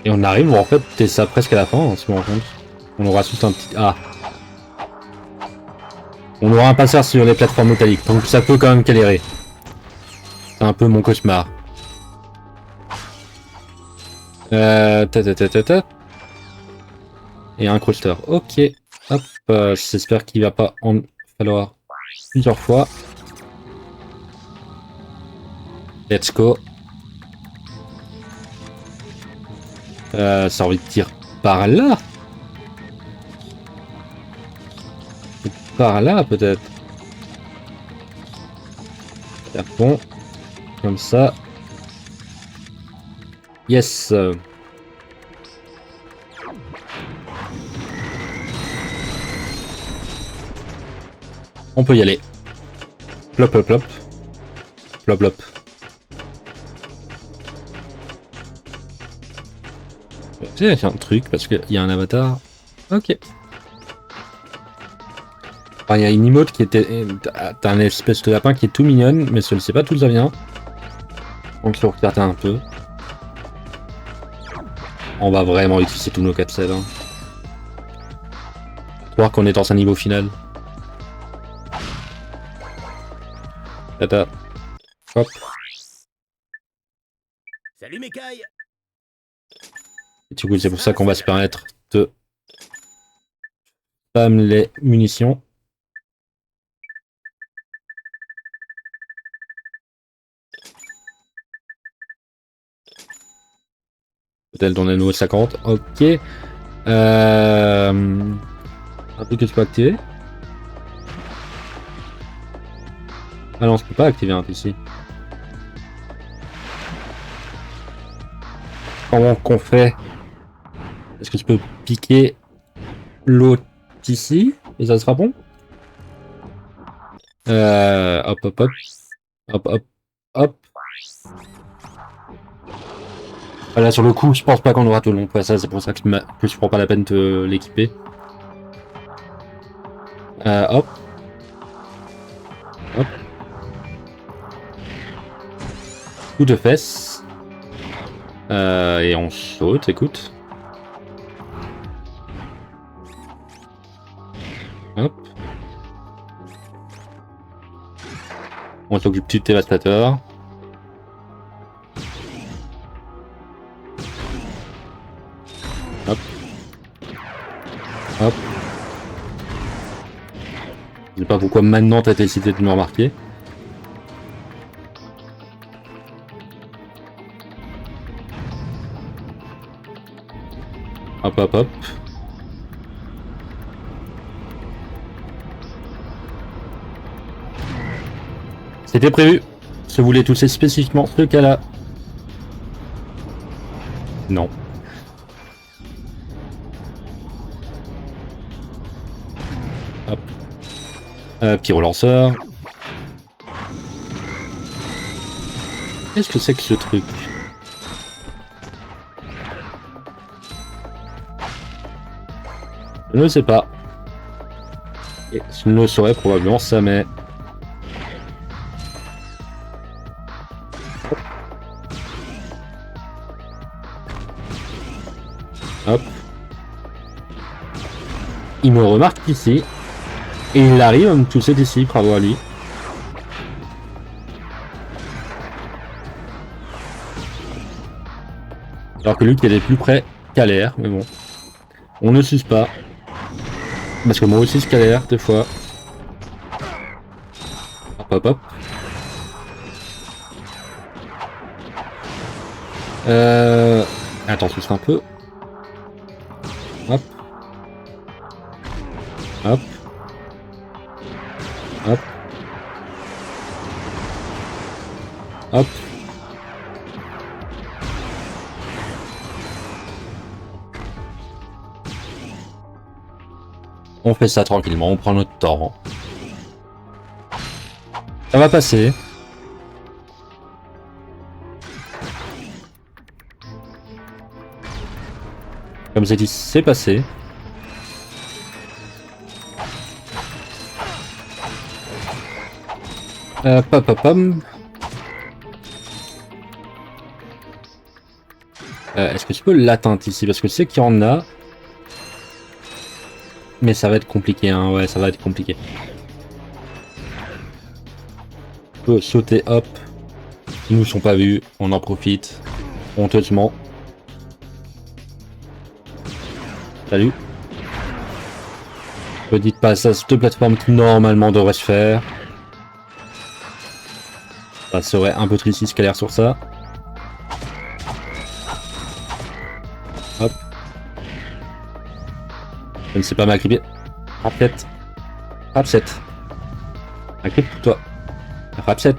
Et on arrive, en fait, c'est ça presque à la fin, on se rend compte. On aura juste un petit... Ah. On aura un passeur sur les plateformes métalliques, donc ça peut quand même galérer. C'est un peu mon cauchemar. Et un cruster. Ok. Hop. J'espère qu'il va pas en falloir plusieurs fois. Let's go. Ça a envie de tirer par là. Par là peut-être. Bon. Comme ça. Yes. On peut y aller. Plop plop plop. Plop plop. J'ai fait un truc parce qu'il y a un avatar. Ok. Enfin, il y a une emote qui était... T'as un espèce de lapin qui est tout mignonne, mais je ne sais pas d'où ça vient. Donc je regarde un peu. On va vraiment utiliser tous nos 4 hein. Voir qu'on est dans un niveau final. Tata. Hop. Salut Mekai. Et du coup, c'est pour ça qu'on va se permettre de spam les munitions. Peut-être dans les nouveaux 50. Ok. Un truc que je peux activer. Ah non, je peux pas activer un ici. Comment qu'on fait? Est-ce que tu peux piquer l'autre ici et ça sera bon? Hop, hop, hop. Hop, hop, hop. Voilà, sur le coup, je pense pas qu'on aura tout le long. Ouais, ça, c'est pour ça que je prends pas la peine de l'équiper. Hop. Hop. Coup de fesses. Et on saute, écoute. Hop. On s'occupe du dévastateur. Hop. Hop. Je sais pas pourquoi maintenant t'as décidé de me remarquer. Hop, hop, hop. C'était prévu. Je voulais toucher spécifiquement ce cas-là. Non. Hop. Petit relanceur. Qu'est-ce que c'est que ce truc? Je ne sais pas. Et je ne le saurais probablement jamais. Hop. Il me remarque ici. Et il arrive à me toucher d'ici, bravo à lui. Alors que lui qui est plus près galère, mais bon. On ne s'use pas. Parce que moi aussi je galère des fois. Hop hop hop. Attends, juste un peu. Hop. Hop. Hop. Hop. On fait ça tranquillement, on prend notre temps. Ça va passer. Comme j'ai dit, c'est passé. Pop pop pop. Est-ce que tu peux l'atteindre ici? Parce que je sais qu'il y en a. Mais ça va être compliqué, hein. Ouais, ça va être compliqué. On peut sauter, hop. Ils nous sont pas vus, on en profite. Honteusement. Salut. Petite passage de plateforme qui normalement devrait se faire. Ça serait un peu triste si je galère sur ça. Hop. Je ne sais pas m'agripper. Rapset. Rapset. Agrippe pour toi. Rapset.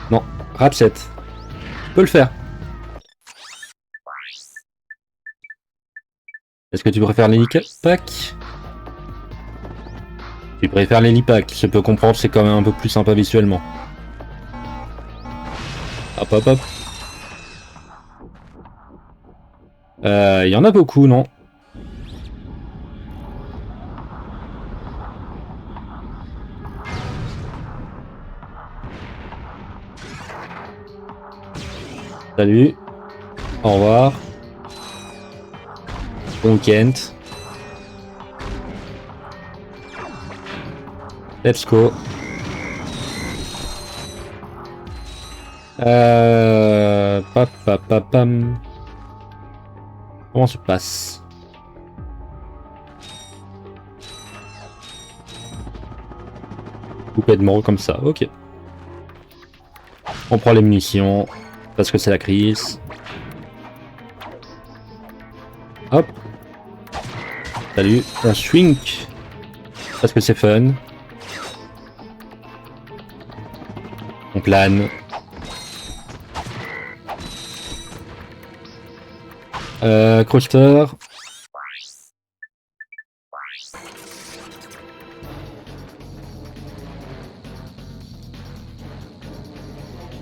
Non. Rapset. Tu peux le faire. Est-ce que tu préfères l'hélipack? Tu préfères l'hélipack. Je peux comprendre, c'est quand même un peu plus sympa visuellement. Hop hop hop. Il y en a beaucoup, non? Salut. Au revoir. Bon week-end. Let's go. Pam. Comment se passe? Coupé de mort comme ça, ok. On prend les munitions, parce que c'est la crise. Hop. Salut, un shrink. Parce que c'est fun. On plane. Crafter.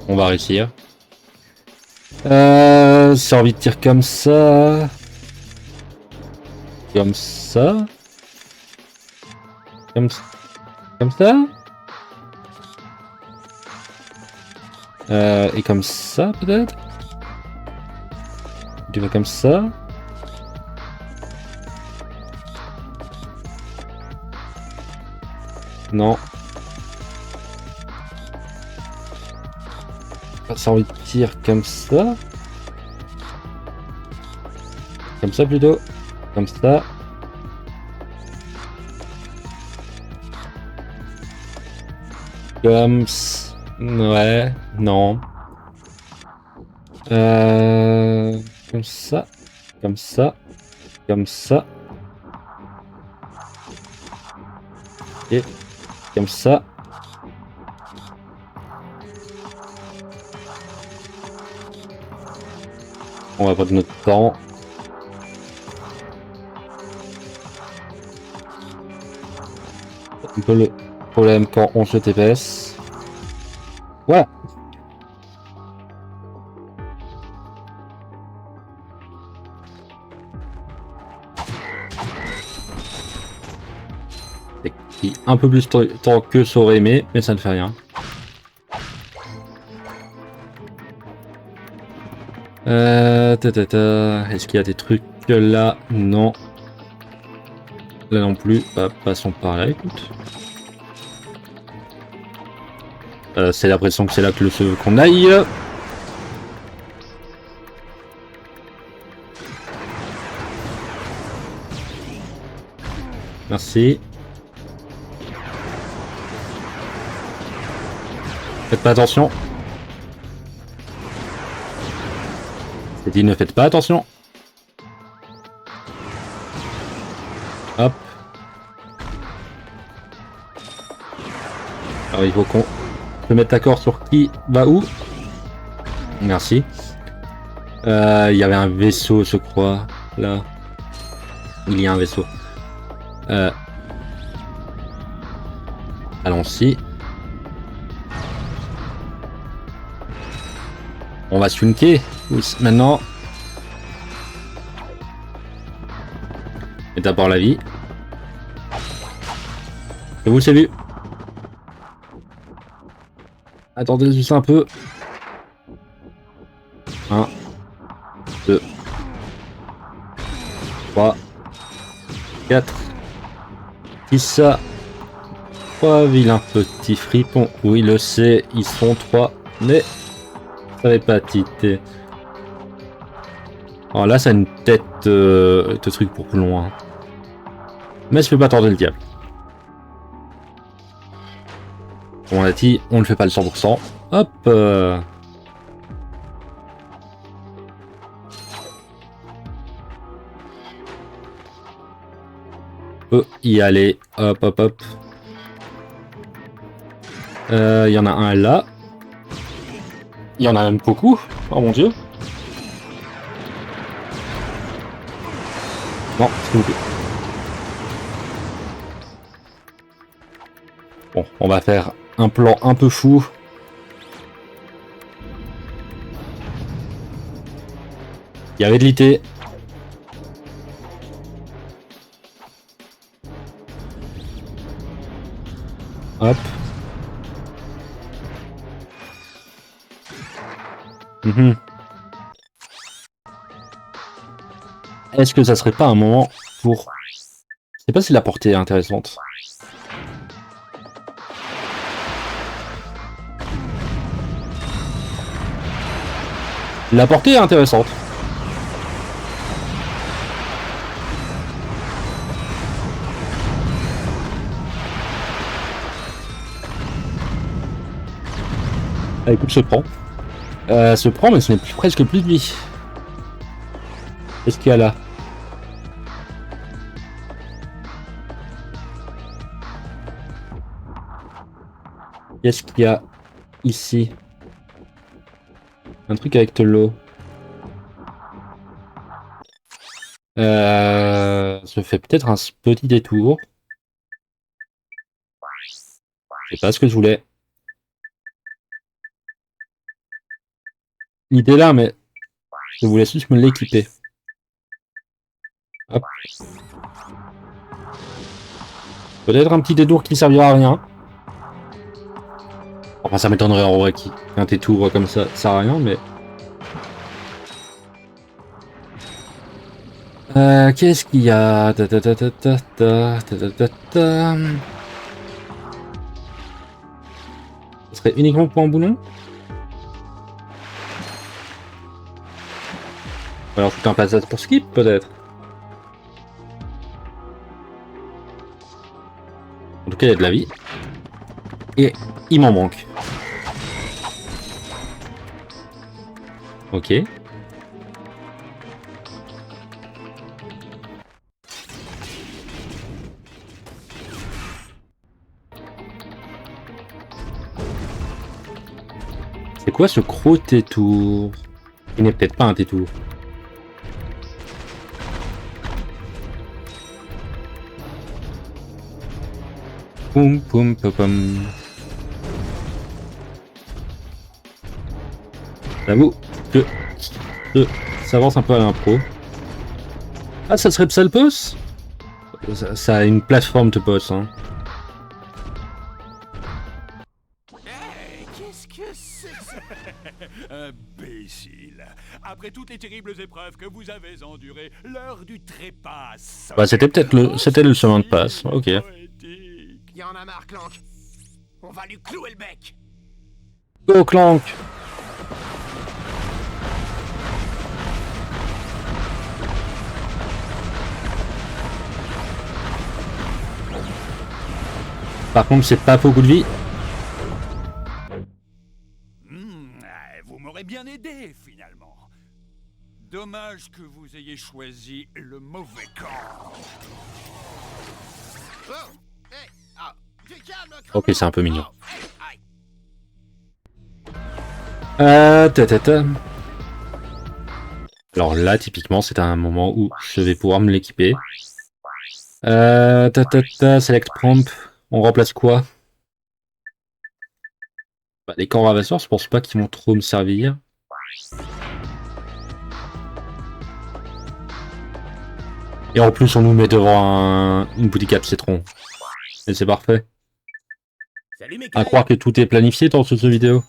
On va réussir. J'ai envie de tirer comme ça. Comme ça. Comme ça. Et comme ça peut-être. Tu vas comme ça. Non. Ça envie de tirer comme ça. Comme ça plutôt. Comme ça. Comme ça. Ouais. Non. Comme ça. Comme ça. Comme ça. Et comme ça. On va prendre notre temps. Un peu le problème quand on se TPS. Voilà. C'est pris un peu plus de temps que ça aurait aimé, mais ça ne fait rien. Est-ce qu'il y a des trucs là? Non. Là non plus. Bah, passons par là, écoute. C'est l'impression que c'est là que le qu'on aille. Merci. Faites pas attention. C'est dit, ne faites pas attention. Hop. Alors il faut qu'on se mette d'accord sur qui va où. Merci. Il y avait un vaisseau, je crois. Là. Il y a un vaisseau. Allons-y. On va se funker. Maintenant. Et d'abord la vie. Et vous, c'est vu. Attendez juste un peu. 1, 2, 3, 4, 6. 3 vilains petits fripons. Oui, le sait, ils sont 3, mais ça n'est pas tité. Alors là, ça a une tête de truc pour plus loin. Mais je peux pas tordre le diable. On a dit, on ne fait pas le 100%. Hop. On peut y aller. Hop, hop, hop. Il y en a un là. Il y en a même beaucoup. Oh mon dieu. Non, s'il vous plaît. Bon, on va faire un plan un peu fou. Il y avait de l'IT. Hop. Est-ce que ça serait pas un moment pour... Je sais pas si la portée est intéressante. La portée est intéressante. Ah, écoute, se prend. Se prend, mais ce n'est presque plus de vie. Qu'est-ce qu'il y a là? Qu'est-ce qu'il y a ici? Un truc avec de l'eau. Je fais peut-être un petit détour. C'est pas ce que je voulais. L'idée là, mais je voulais juste me l'équiper. Hop. Peut-être un petit détour qui ne servira à rien. Enfin, ça m'étonnerait en vrai qu'un détour comme ça sert à rien, mais... Qu'est-ce qu'il y a? Ce serait uniquement pour un boulon? Ou alors foutre un passage pour skip, peut-être? En tout cas, il y a de la vie. Et il m'en manque. Ok. C'est quoi ce gros tétour? Il n'est peut-être pas un tétour. Poum poum pom pom. J'avoue que ça avance un peu à l'impro. Ah, ça serait Psalpos? Ça a une plateforme de boss, hein. Hey, qu'est-ce que c'est que ça? Imbécile. Après toutes les terribles épreuves que vous avez endurées, l'heure du trépas. Bah, c'était peut-être le chemin de passe. Ok. Il y en a marre, Clank. On va lui clouer le bec. Go Clank. Par contre, c'est pas beaucoup de vie. Vous m'aurez bien aidé, finalement. Dommage que vous ayez choisi le mauvais camp. Oh, hey, ah, du calme, Ok, c'est un peu mignon. Oh, hey, aïe. Alors là, typiquement, c'est un moment où je vais pouvoir me l'équiper. Select prompt. On remplace quoi? Bah, les corps ravasseurs, je pense pas qu'ils vont trop me servir. Et en plus, on nous met devant une boutique à citron. Et c'est parfait. Salut, mes À croire que tout est planifié dans ce jeu vidéo.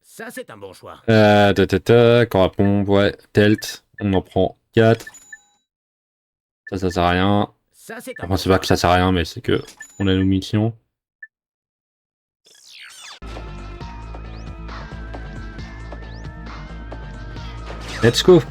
Ça, c'est un bon choix. Corps à pompe, ouais. Telt, on en prend 4. Ça sert à rien. Ça, c'est un Enfin, c'est pas que ça sert à rien, mais c'est que on a nos missions. Let's go.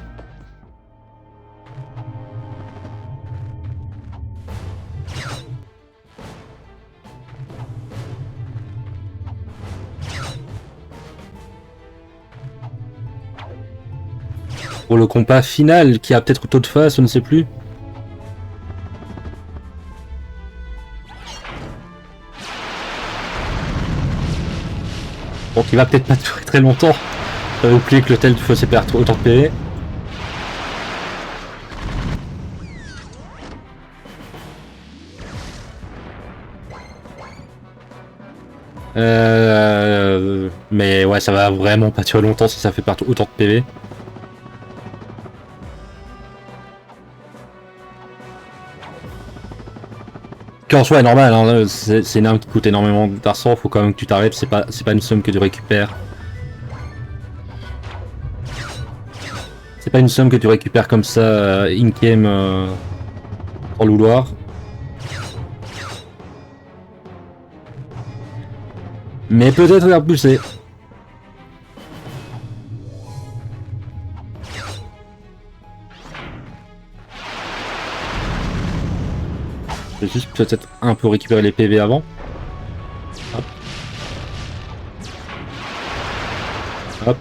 Pour le combat final, qui a peut-être taux de face, on ne sait plus. Donc il va peut-être pas durer très longtemps. J'avais oublié que le tel faisait perdre autant de PV. Mais ouais, ça va vraiment pas durer longtemps si ça fait perdre autant de PV. Qu'en soit normal, hein, c'est une arme qui coûte énormément d'argent, faut quand même que tu t'arrêtes, c'est pas une somme que tu récupères. C'est pas une somme que tu récupères comme ça, in-game, sans le vouloir. Mais peut-être la repousser. Je vais juste peut-être un peu récupérer les PV avant. Hop. Hop.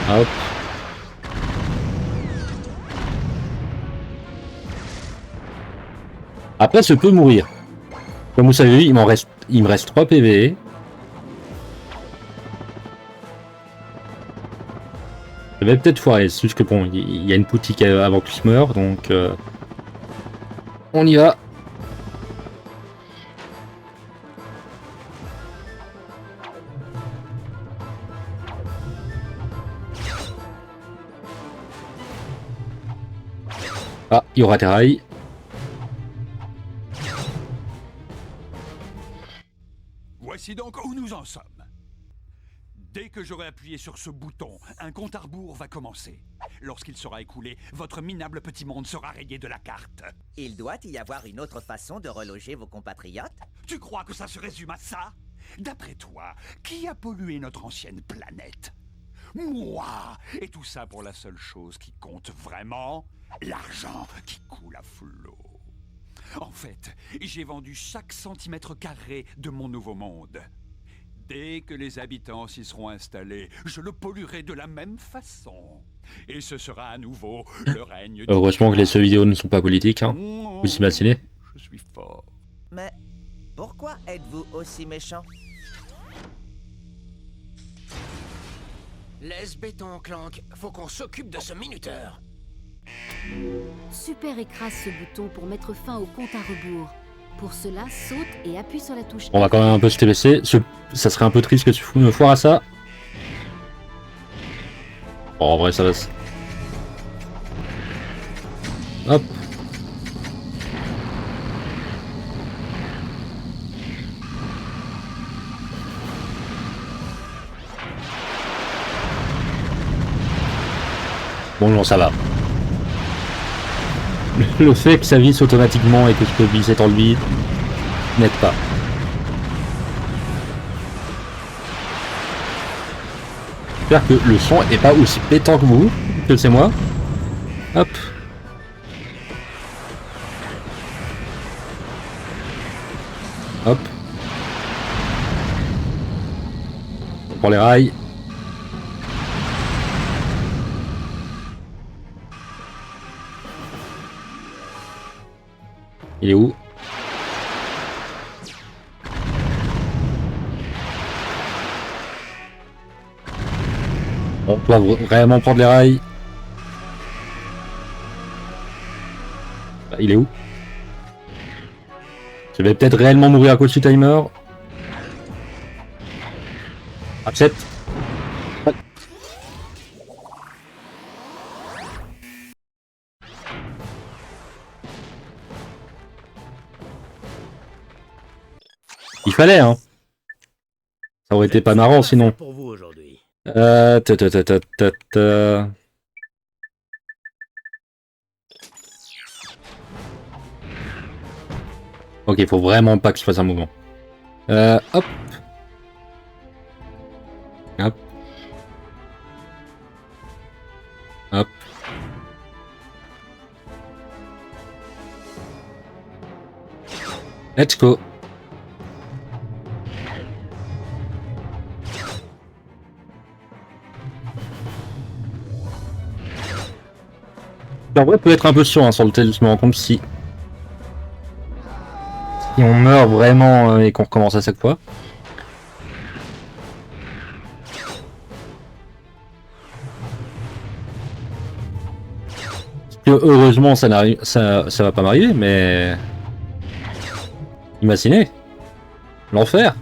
Hop. Après, je peux mourir. Comme vous savez, il me reste 3 PV. Je vais peut-être foirer, c'est juste que bon, il y a une boutique avant qu'il se meure, donc on y va. Ah, il y aura des rails. Voici donc où nous en sommes. Dès que j'aurai appuyé sur ce bouton, un compte à rebours va commencer. Lorsqu'il sera écoulé, votre minable petit monde sera rayé de la carte. Il doit y avoir une autre façon de reloger vos compatriotes? Tu crois que ça se résume à ça? D'après toi, qui a pollué notre ancienne planète? Moi! Et tout ça pour la seule chose qui compte vraiment, l'argent qui coule à flot. En fait, j'ai vendu chaque centimètre carré de mon nouveau monde. Dès que les habitants s'y seront installés, je le polluerai de la même façon. Et ce sera à nouveau le règne... Heureusement que les jeux vidéo ne sont pas politiques, hein. Vous imaginez? Je suis fort. Mais pourquoi êtes-vous aussi méchant? Laisse béton, Clank. Faut qu'on s'occupe de ce minuteur. Super écrase ce bouton pour mettre fin au compte à rebours. Pour cela, saute et appuie sur la touche. On va quand même un peu se TBC. Ça serait un peu triste que tu me foires à ça. Bon, en vrai, ça va. Hop. Bon, non, ça va. Le fait que ça visse automatiquement et que je peux viser dans le vide n'aide pas. J'espère que le son est pas aussi pétant que vous, que c'est moi. Hop. Hop. On prend les rails. Il est où? On doit vraiment prendre les rails. Il est où? Je vais peut-être réellement mourir à cause du timer. Accepte. Il fallait, hein. Ça aurait été pas marrant sinon. Pour vous aujourd'hui. Ok, faut vraiment pas que je fasse un mouvement. Hop. Hop. Hop. Let's go. En vrai, peut être un peu chiant hein, sur le tel, je me rends compte si on meurt vraiment et qu'on recommence à chaque fois. Heureusement, ça va pas m'arriver, mais imaginez l'enfer.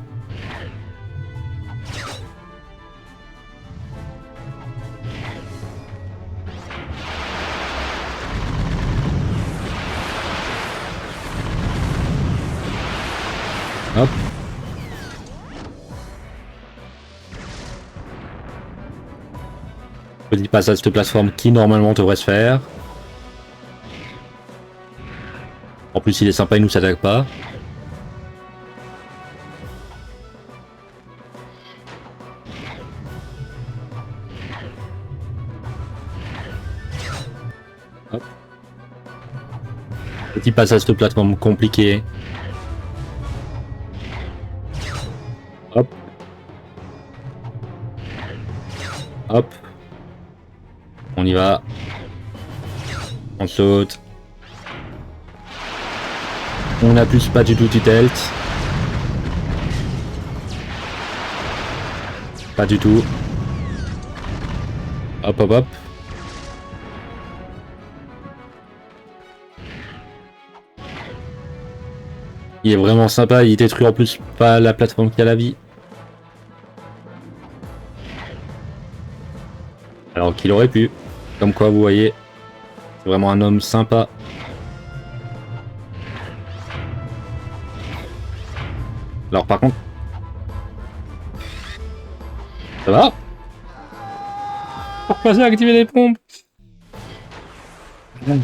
Hop. Petit passage de plateforme qui normalement devrait se faire. En plus il est sympa, il nous s'attaque pas. Hop. Petit passage de plateforme compliqué. Hop. Hop. On y va. On saute. On n'abuse pas du tout du tilt. Pas du tout. Hop hop hop. Il est vraiment sympa, il détruit en plus pas la plateforme qui a la vie. Alors qu'il aurait pu. Comme quoi vous voyez, c'est vraiment un homme sympa. Alors par contre... Ça va? Pourquoi j'ai activé les pompes? Je vais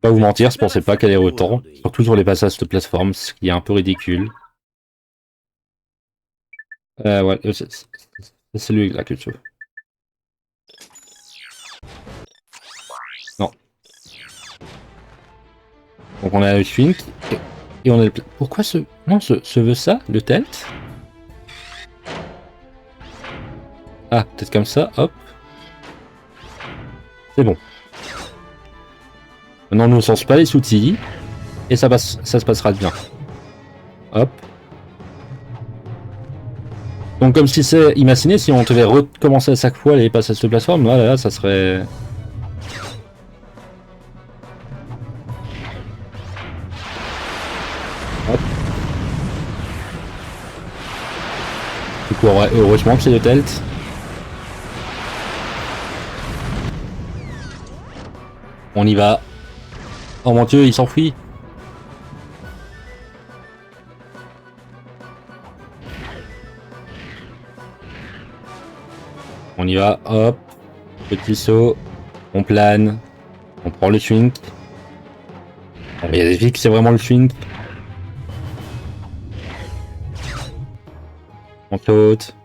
pas vous mentir, je pensais pas qu'elle ait autant. Surtout sur les passages de plateforme, ce qui est un peu ridicule. Ouais, c'est celui-là que je veux. Non. Donc on a le Schwink et on a le... Pourquoi ce... Non, ce veut ça, le telt? Ah, peut-être comme ça, hop. C'est bon. Maintenant, on ne change pas les outils et ça se passera bien. Hop. Donc comme si c'est... Imaginez si on devait recommencer à chaque fois les passages de plateforme, voilà, ça serait... Hop. Du coup, heureusement que c'est le telt. On y va. Oh mon dieu, il s'enfuit. On y va, hop. Petit saut. On plane. On prend le swing. Il y a des filles que c'est vraiment le swing. On saute.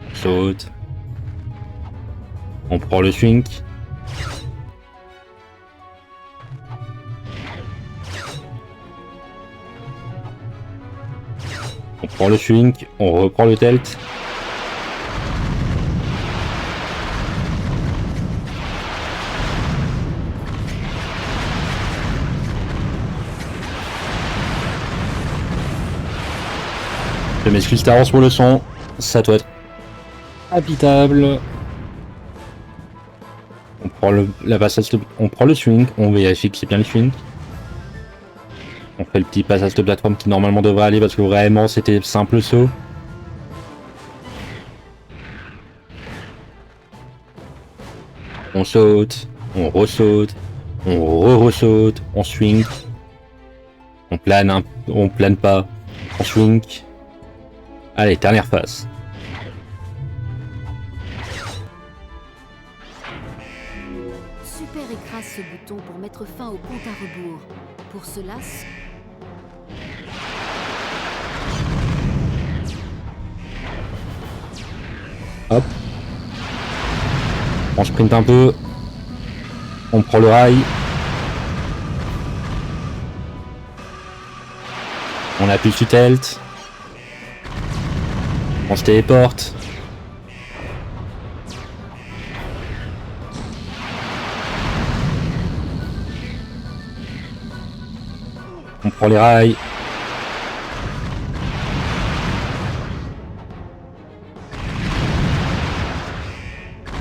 On saute. On prend le swing. On prend le swing, on reprend le telt. Je m'excuse Star Wars pour le son, ça doit être habitable. On prend on prend le swing, on vérifie que c'est bien le swing. On fait le petit passage de plateforme qui normalement devrait aller parce que vraiment c'était simple saut. On saute, on ressaute, on re-ressaute, on swing. On plane, on plane pas, on swing. Allez, dernière phase. Super écrase ce bouton pour mettre fin au compte à rebours. Pour cela, Hop. On sprint un peu. On prend le rail. On appuie sur telt. On se téléporte. On prend les rails.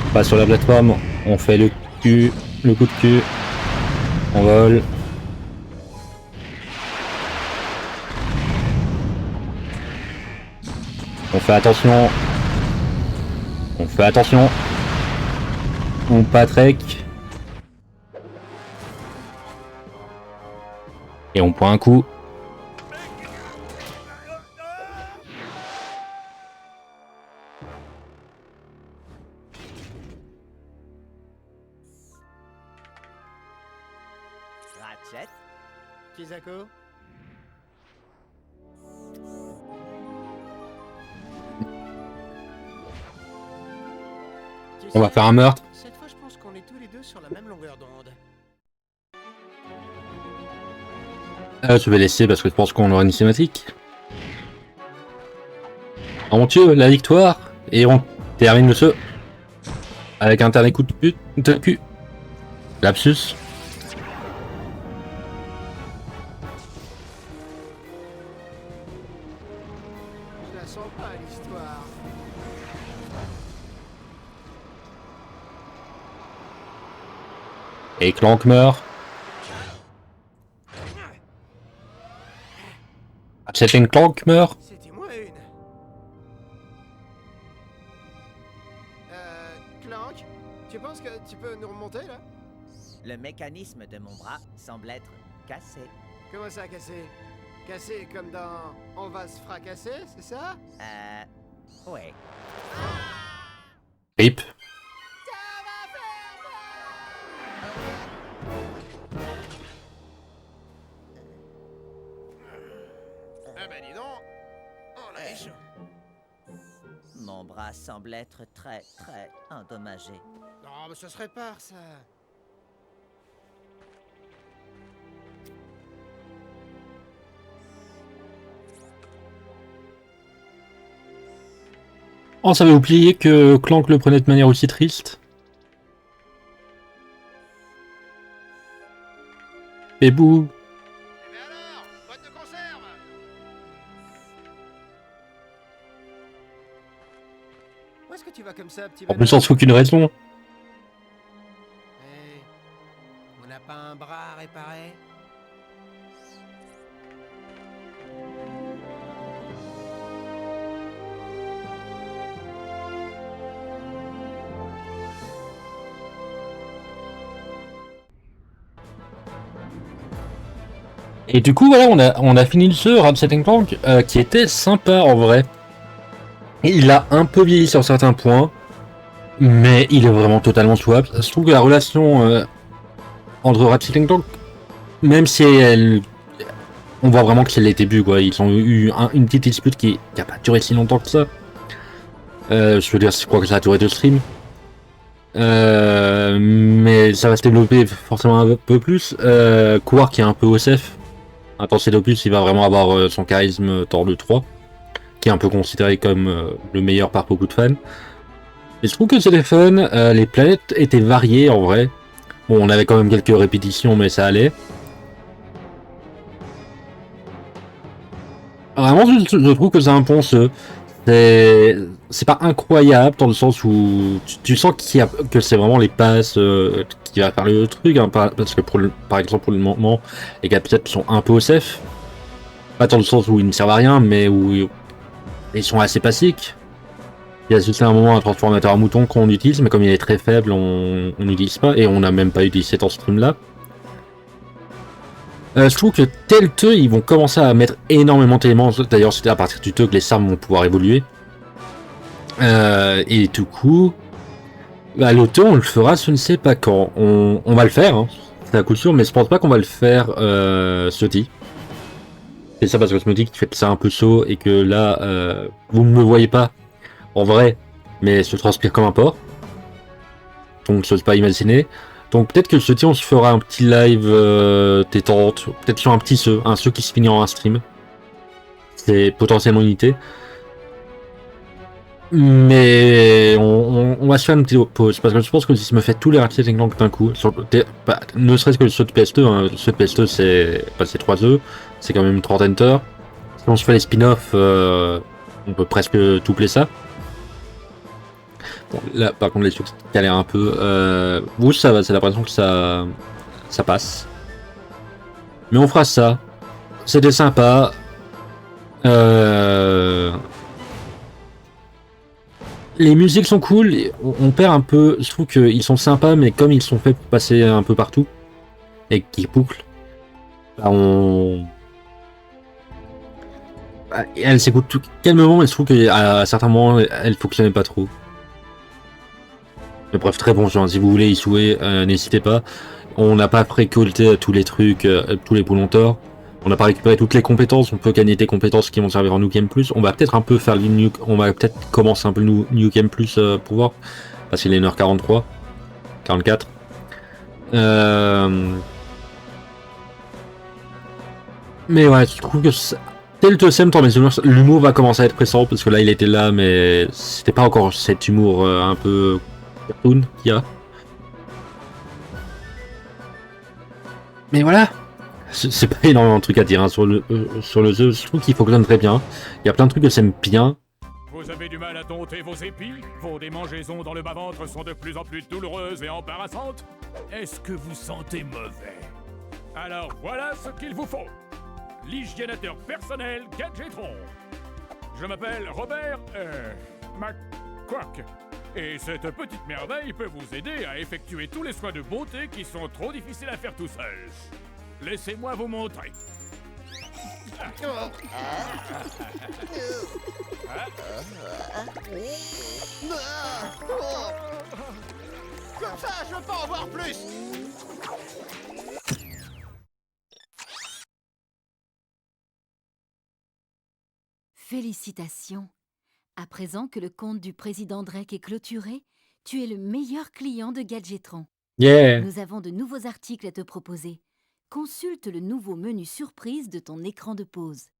On passe sur la plateforme. On fait le coup de cul. On vole. On fait attention. On fait attention. On patrek. Et on prend un coup. Ratchet. Kizako? On va faire un meurtre. Cette fois, je pense qu'on est tous les deux sur la même longueur d'onde. Je vais laisser parce que je pense qu'on aura une cinématique. Oh mon dieu, la victoire. Et on termine le jeu avec un dernier coup de cul. Lapsus. la sens pas, l'histoire. Et Clank meurt. Ratchet Clank meurt. C'était moi une. Clank, tu penses que tu peux nous remonter, là? Le mécanisme de mon bras semble être cassé. Comment ça, cassé? Cassé comme dans on va se fracasser, c'est ça? Ouais. Rip. Ah bah dis donc, on a chaud. Mon bras semble être très endommagé. Non, mais ça se répare, ça. On s'avait oublié que Clank le prenait de manière aussi triste. Et bouh. Eh ben alors, boîte de conserve. Où est-ce que tu vas comme ça, petit En bonhomme? plus, sans aucune raison. Hey, on n'a pas un bras à réparer? Et du coup, voilà, on a fini le jeu Ratchet Clank, qui était sympa en vrai. Et il a un peu vieilli sur certains points, mais il est vraiment totalement jouable. Je trouve que la relation entre Ratchet Clank, même si on voit vraiment que c'est les débuts, quoi. Ils ont eu une petite dispute qui n'a pas duré si longtemps que ça. Je veux dire, je crois que ça a duré 2 streams. Mais ça va se développer forcément un peu plus. Quark est un peu OSF. Dans cet opus, il va vraiment avoir son charisme dans le 3, qui est un peu considéré comme le meilleur par beaucoup de fans. Et je trouve que c'était fun, les planètes étaient variées en vrai. Bon, on avait quand même quelques répétitions, mais ça allait. Vraiment, je trouve que c'est un bon jeu. C'est pas incroyable dans le sens où tu sens que c'est vraiment les passes qui va faire le truc, hein, parce que par exemple pour le moment les capteurs sont un peu OSF, pas dans le sens où ils ne servent à rien, mais où ils sont assez basiques. Il y a juste un moment un transformateur à mouton qu'on utilise, mais comme il est très faible, on n'utilise pas, et on n'a même pas utilisé dans ce stream là. Je trouve que tel 2, ils vont commencer à mettre énormément d'éléments. D'ailleurs, c'était à partir du 2 que les armes vont pouvoir évoluer. Et du coup, bah, le 2, on le fera, je ne sais pas quand. On va le faire, hein, c'est à coup sûr, mais je pense pas qu'on va le faire jeudi. C'est ça parce que je me dis que tu fais ça un peu chaud et que là, vous ne me voyez pas en vrai, mais je transpire comme un porc. Donc, je n'ose pas imaginer. Donc peut-être que jeudi on se fera un petit live détente, peut-être sur un petit jeu qui se finit en un stream. C'est potentiellement une idée. Mais on va se faire une petite pause, parce que je pense que si je me fais tous les Ratchet Clank d'un coup, ne serait-ce que le saut de PS2, hein, le saut de PS2 c'est 3 jeux, c'est quand même une trentaine d'heures. Si on se fait les spin-offs, on peut presque doubler ça. Bon, là, par contre, les trucs galèrent un peu. Vous, ça va, c'est l'impression que ça passe. Mais on fera ça. C'était sympa. Les musiques sont cool. On perd un peu. Je trouve qu'ils sont sympas, mais comme ils sont faits pour passer un peu partout et qu'ils bouclent, bah elle s'écoute calmement, mais je trouve qu'à certains moments, elle fonctionnait pas trop. Mais bref, très bon jeu, hein. Si vous voulez y jouer, n'hésitez pas. On n'a pas récolté tous les trucs, tous les boulons d'or. On n'a pas récupéré toutes les compétences. On peut gagner des compétences qui vont servir en New Game Plus. On va peut-être un peu faire on va peut-être commencer un peu le New Game Plus pour voir. Parce qu'il est 1h43. 44. Mais ouais, je trouve que tel deuxième temps, l'humour va commencer à être pressant. Parce que là, il était là, mais c'était pas encore cet humour un peu cartoon qu'il y a. Mais voilà, C'est pas énormément de trucs à dire hein, sur le jeu. Je trouve qu'il fonctionne très bien. Il y a plein de trucs que j'aime bien. Vous avez du mal à dompter vos épis? Vos démangeaisons dans le bas-ventre sont de plus en plus douloureuses et embarrassantes? Est-ce que vous sentez mauvais? Alors voilà ce qu'il vous faut. L'hygiénateur personnel Gadgetron. Je m'appelle Robert, McQuark. Et cette petite merveille peut vous aider à effectuer tous les soins de beauté qui sont trop difficiles à faire tout seul. Laissez-moi vous montrer. Comme ça, je veux pas en voir plus. Félicitations. À présent que le compte du président Drake est clôturé, tu es le meilleur client de Gadgetron. Yeah. Nous avons de nouveaux articles à te proposer. Consulte le nouveau menu surprise de ton écran de pause.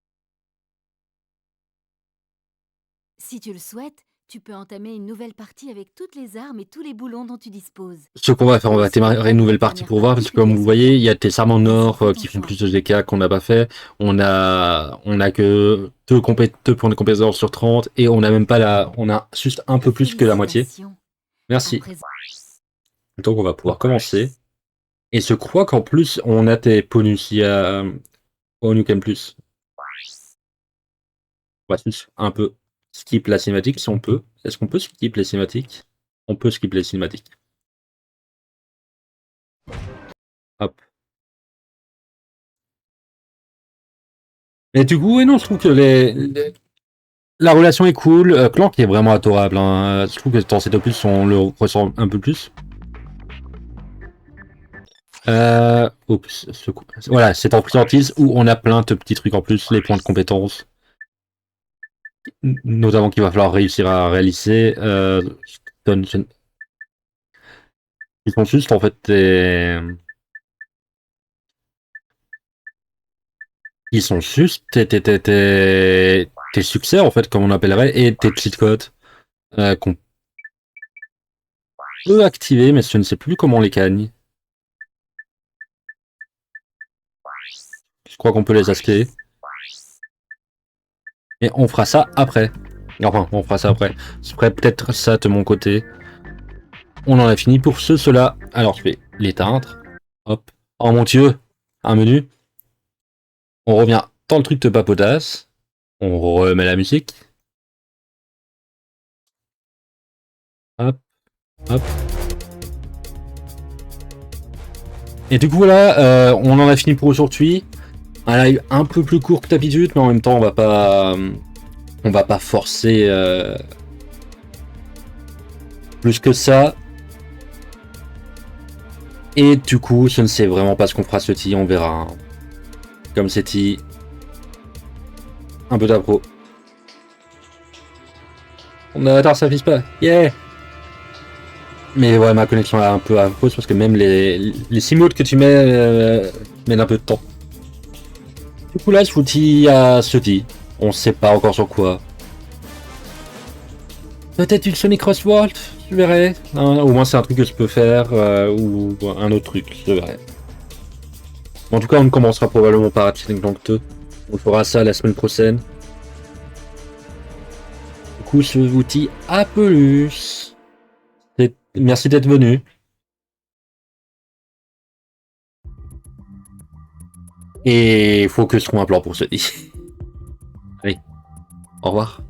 Si tu le souhaites, tu peux entamer une nouvelle partie avec toutes les armes et tous les boulons dont tu disposes. Ce qu'on va faire, on va démarrer une nouvelle partie pour voir, parce que comme vous voyez, il y a des armes en or qui font plus de dégâts qu'on n'a pas fait. On a que 2 points de compétence sur 30, et on a même pas on a juste un peu plus que la moitié. Félicitations. Merci. À présent- Donc on va pouvoir commencer. Et je crois qu'en plus, on a des bonus. Il y a au New Game Plus. On va juste un peu skip la cinématique si on peut. Est-ce qu'on peut skip les cinématiques? On peut skip les cinématiques. Hop. Et du coup, ouais, non, je trouve que la relation est cool. Clank est vraiment adorable. Hein. Je trouve que dans cet opus, on le ressent un peu plus. Oups, voilà, c'est en friandise où on a plein de petits trucs en plus, les points de compétence. Notamment qu'il va falloir réussir à réaliser. Ils sont juste en fait Ils sont juste tes succès en fait, comme on appellerait, et tes cheat codes qu'on peut activer, mais je ne sais plus comment on les gagne. Je crois qu'on peut les acheter. Et on fera ça après. Enfin, on fera ça après. Je ferai peut-être ça de mon côté. On en a fini pour cela. Alors, je vais l'éteindre. Hop. Oh mon dieu. Un menu. On revient dans le truc de papotas. On remet la musique. Hop. Hop. Et du coup, voilà, on en a fini pour aujourd'hui. Un live un peu plus court que d'habitude, mais en même temps, on va pas forcer plus que ça. Et du coup, je ne sais vraiment pas ce qu'on fera ce tea, on verra. Hein. Comme c'est tea. Un peu d'appro. On adore, ça vise pas. Yeah! Mais ouais, ma connexion est un peu affreuse parce que même les 6 modes que tu mets mettent un peu de temps. Du coup là, je vous dis à ce tea. On sait pas encore sur quoi. Peut-être une Sonic Crossworld, je verrai. Hein, au moins c'est un truc que je peux faire, ou un autre truc, je verrai. En tout cas, on commencera probablement par Ratchet & Clank 2. On fera ça la semaine prochaine. Du coup, je vous dis à plus. Merci d'être venu. Et il faut que je trouve un plan pour ce lit. Allez, au revoir.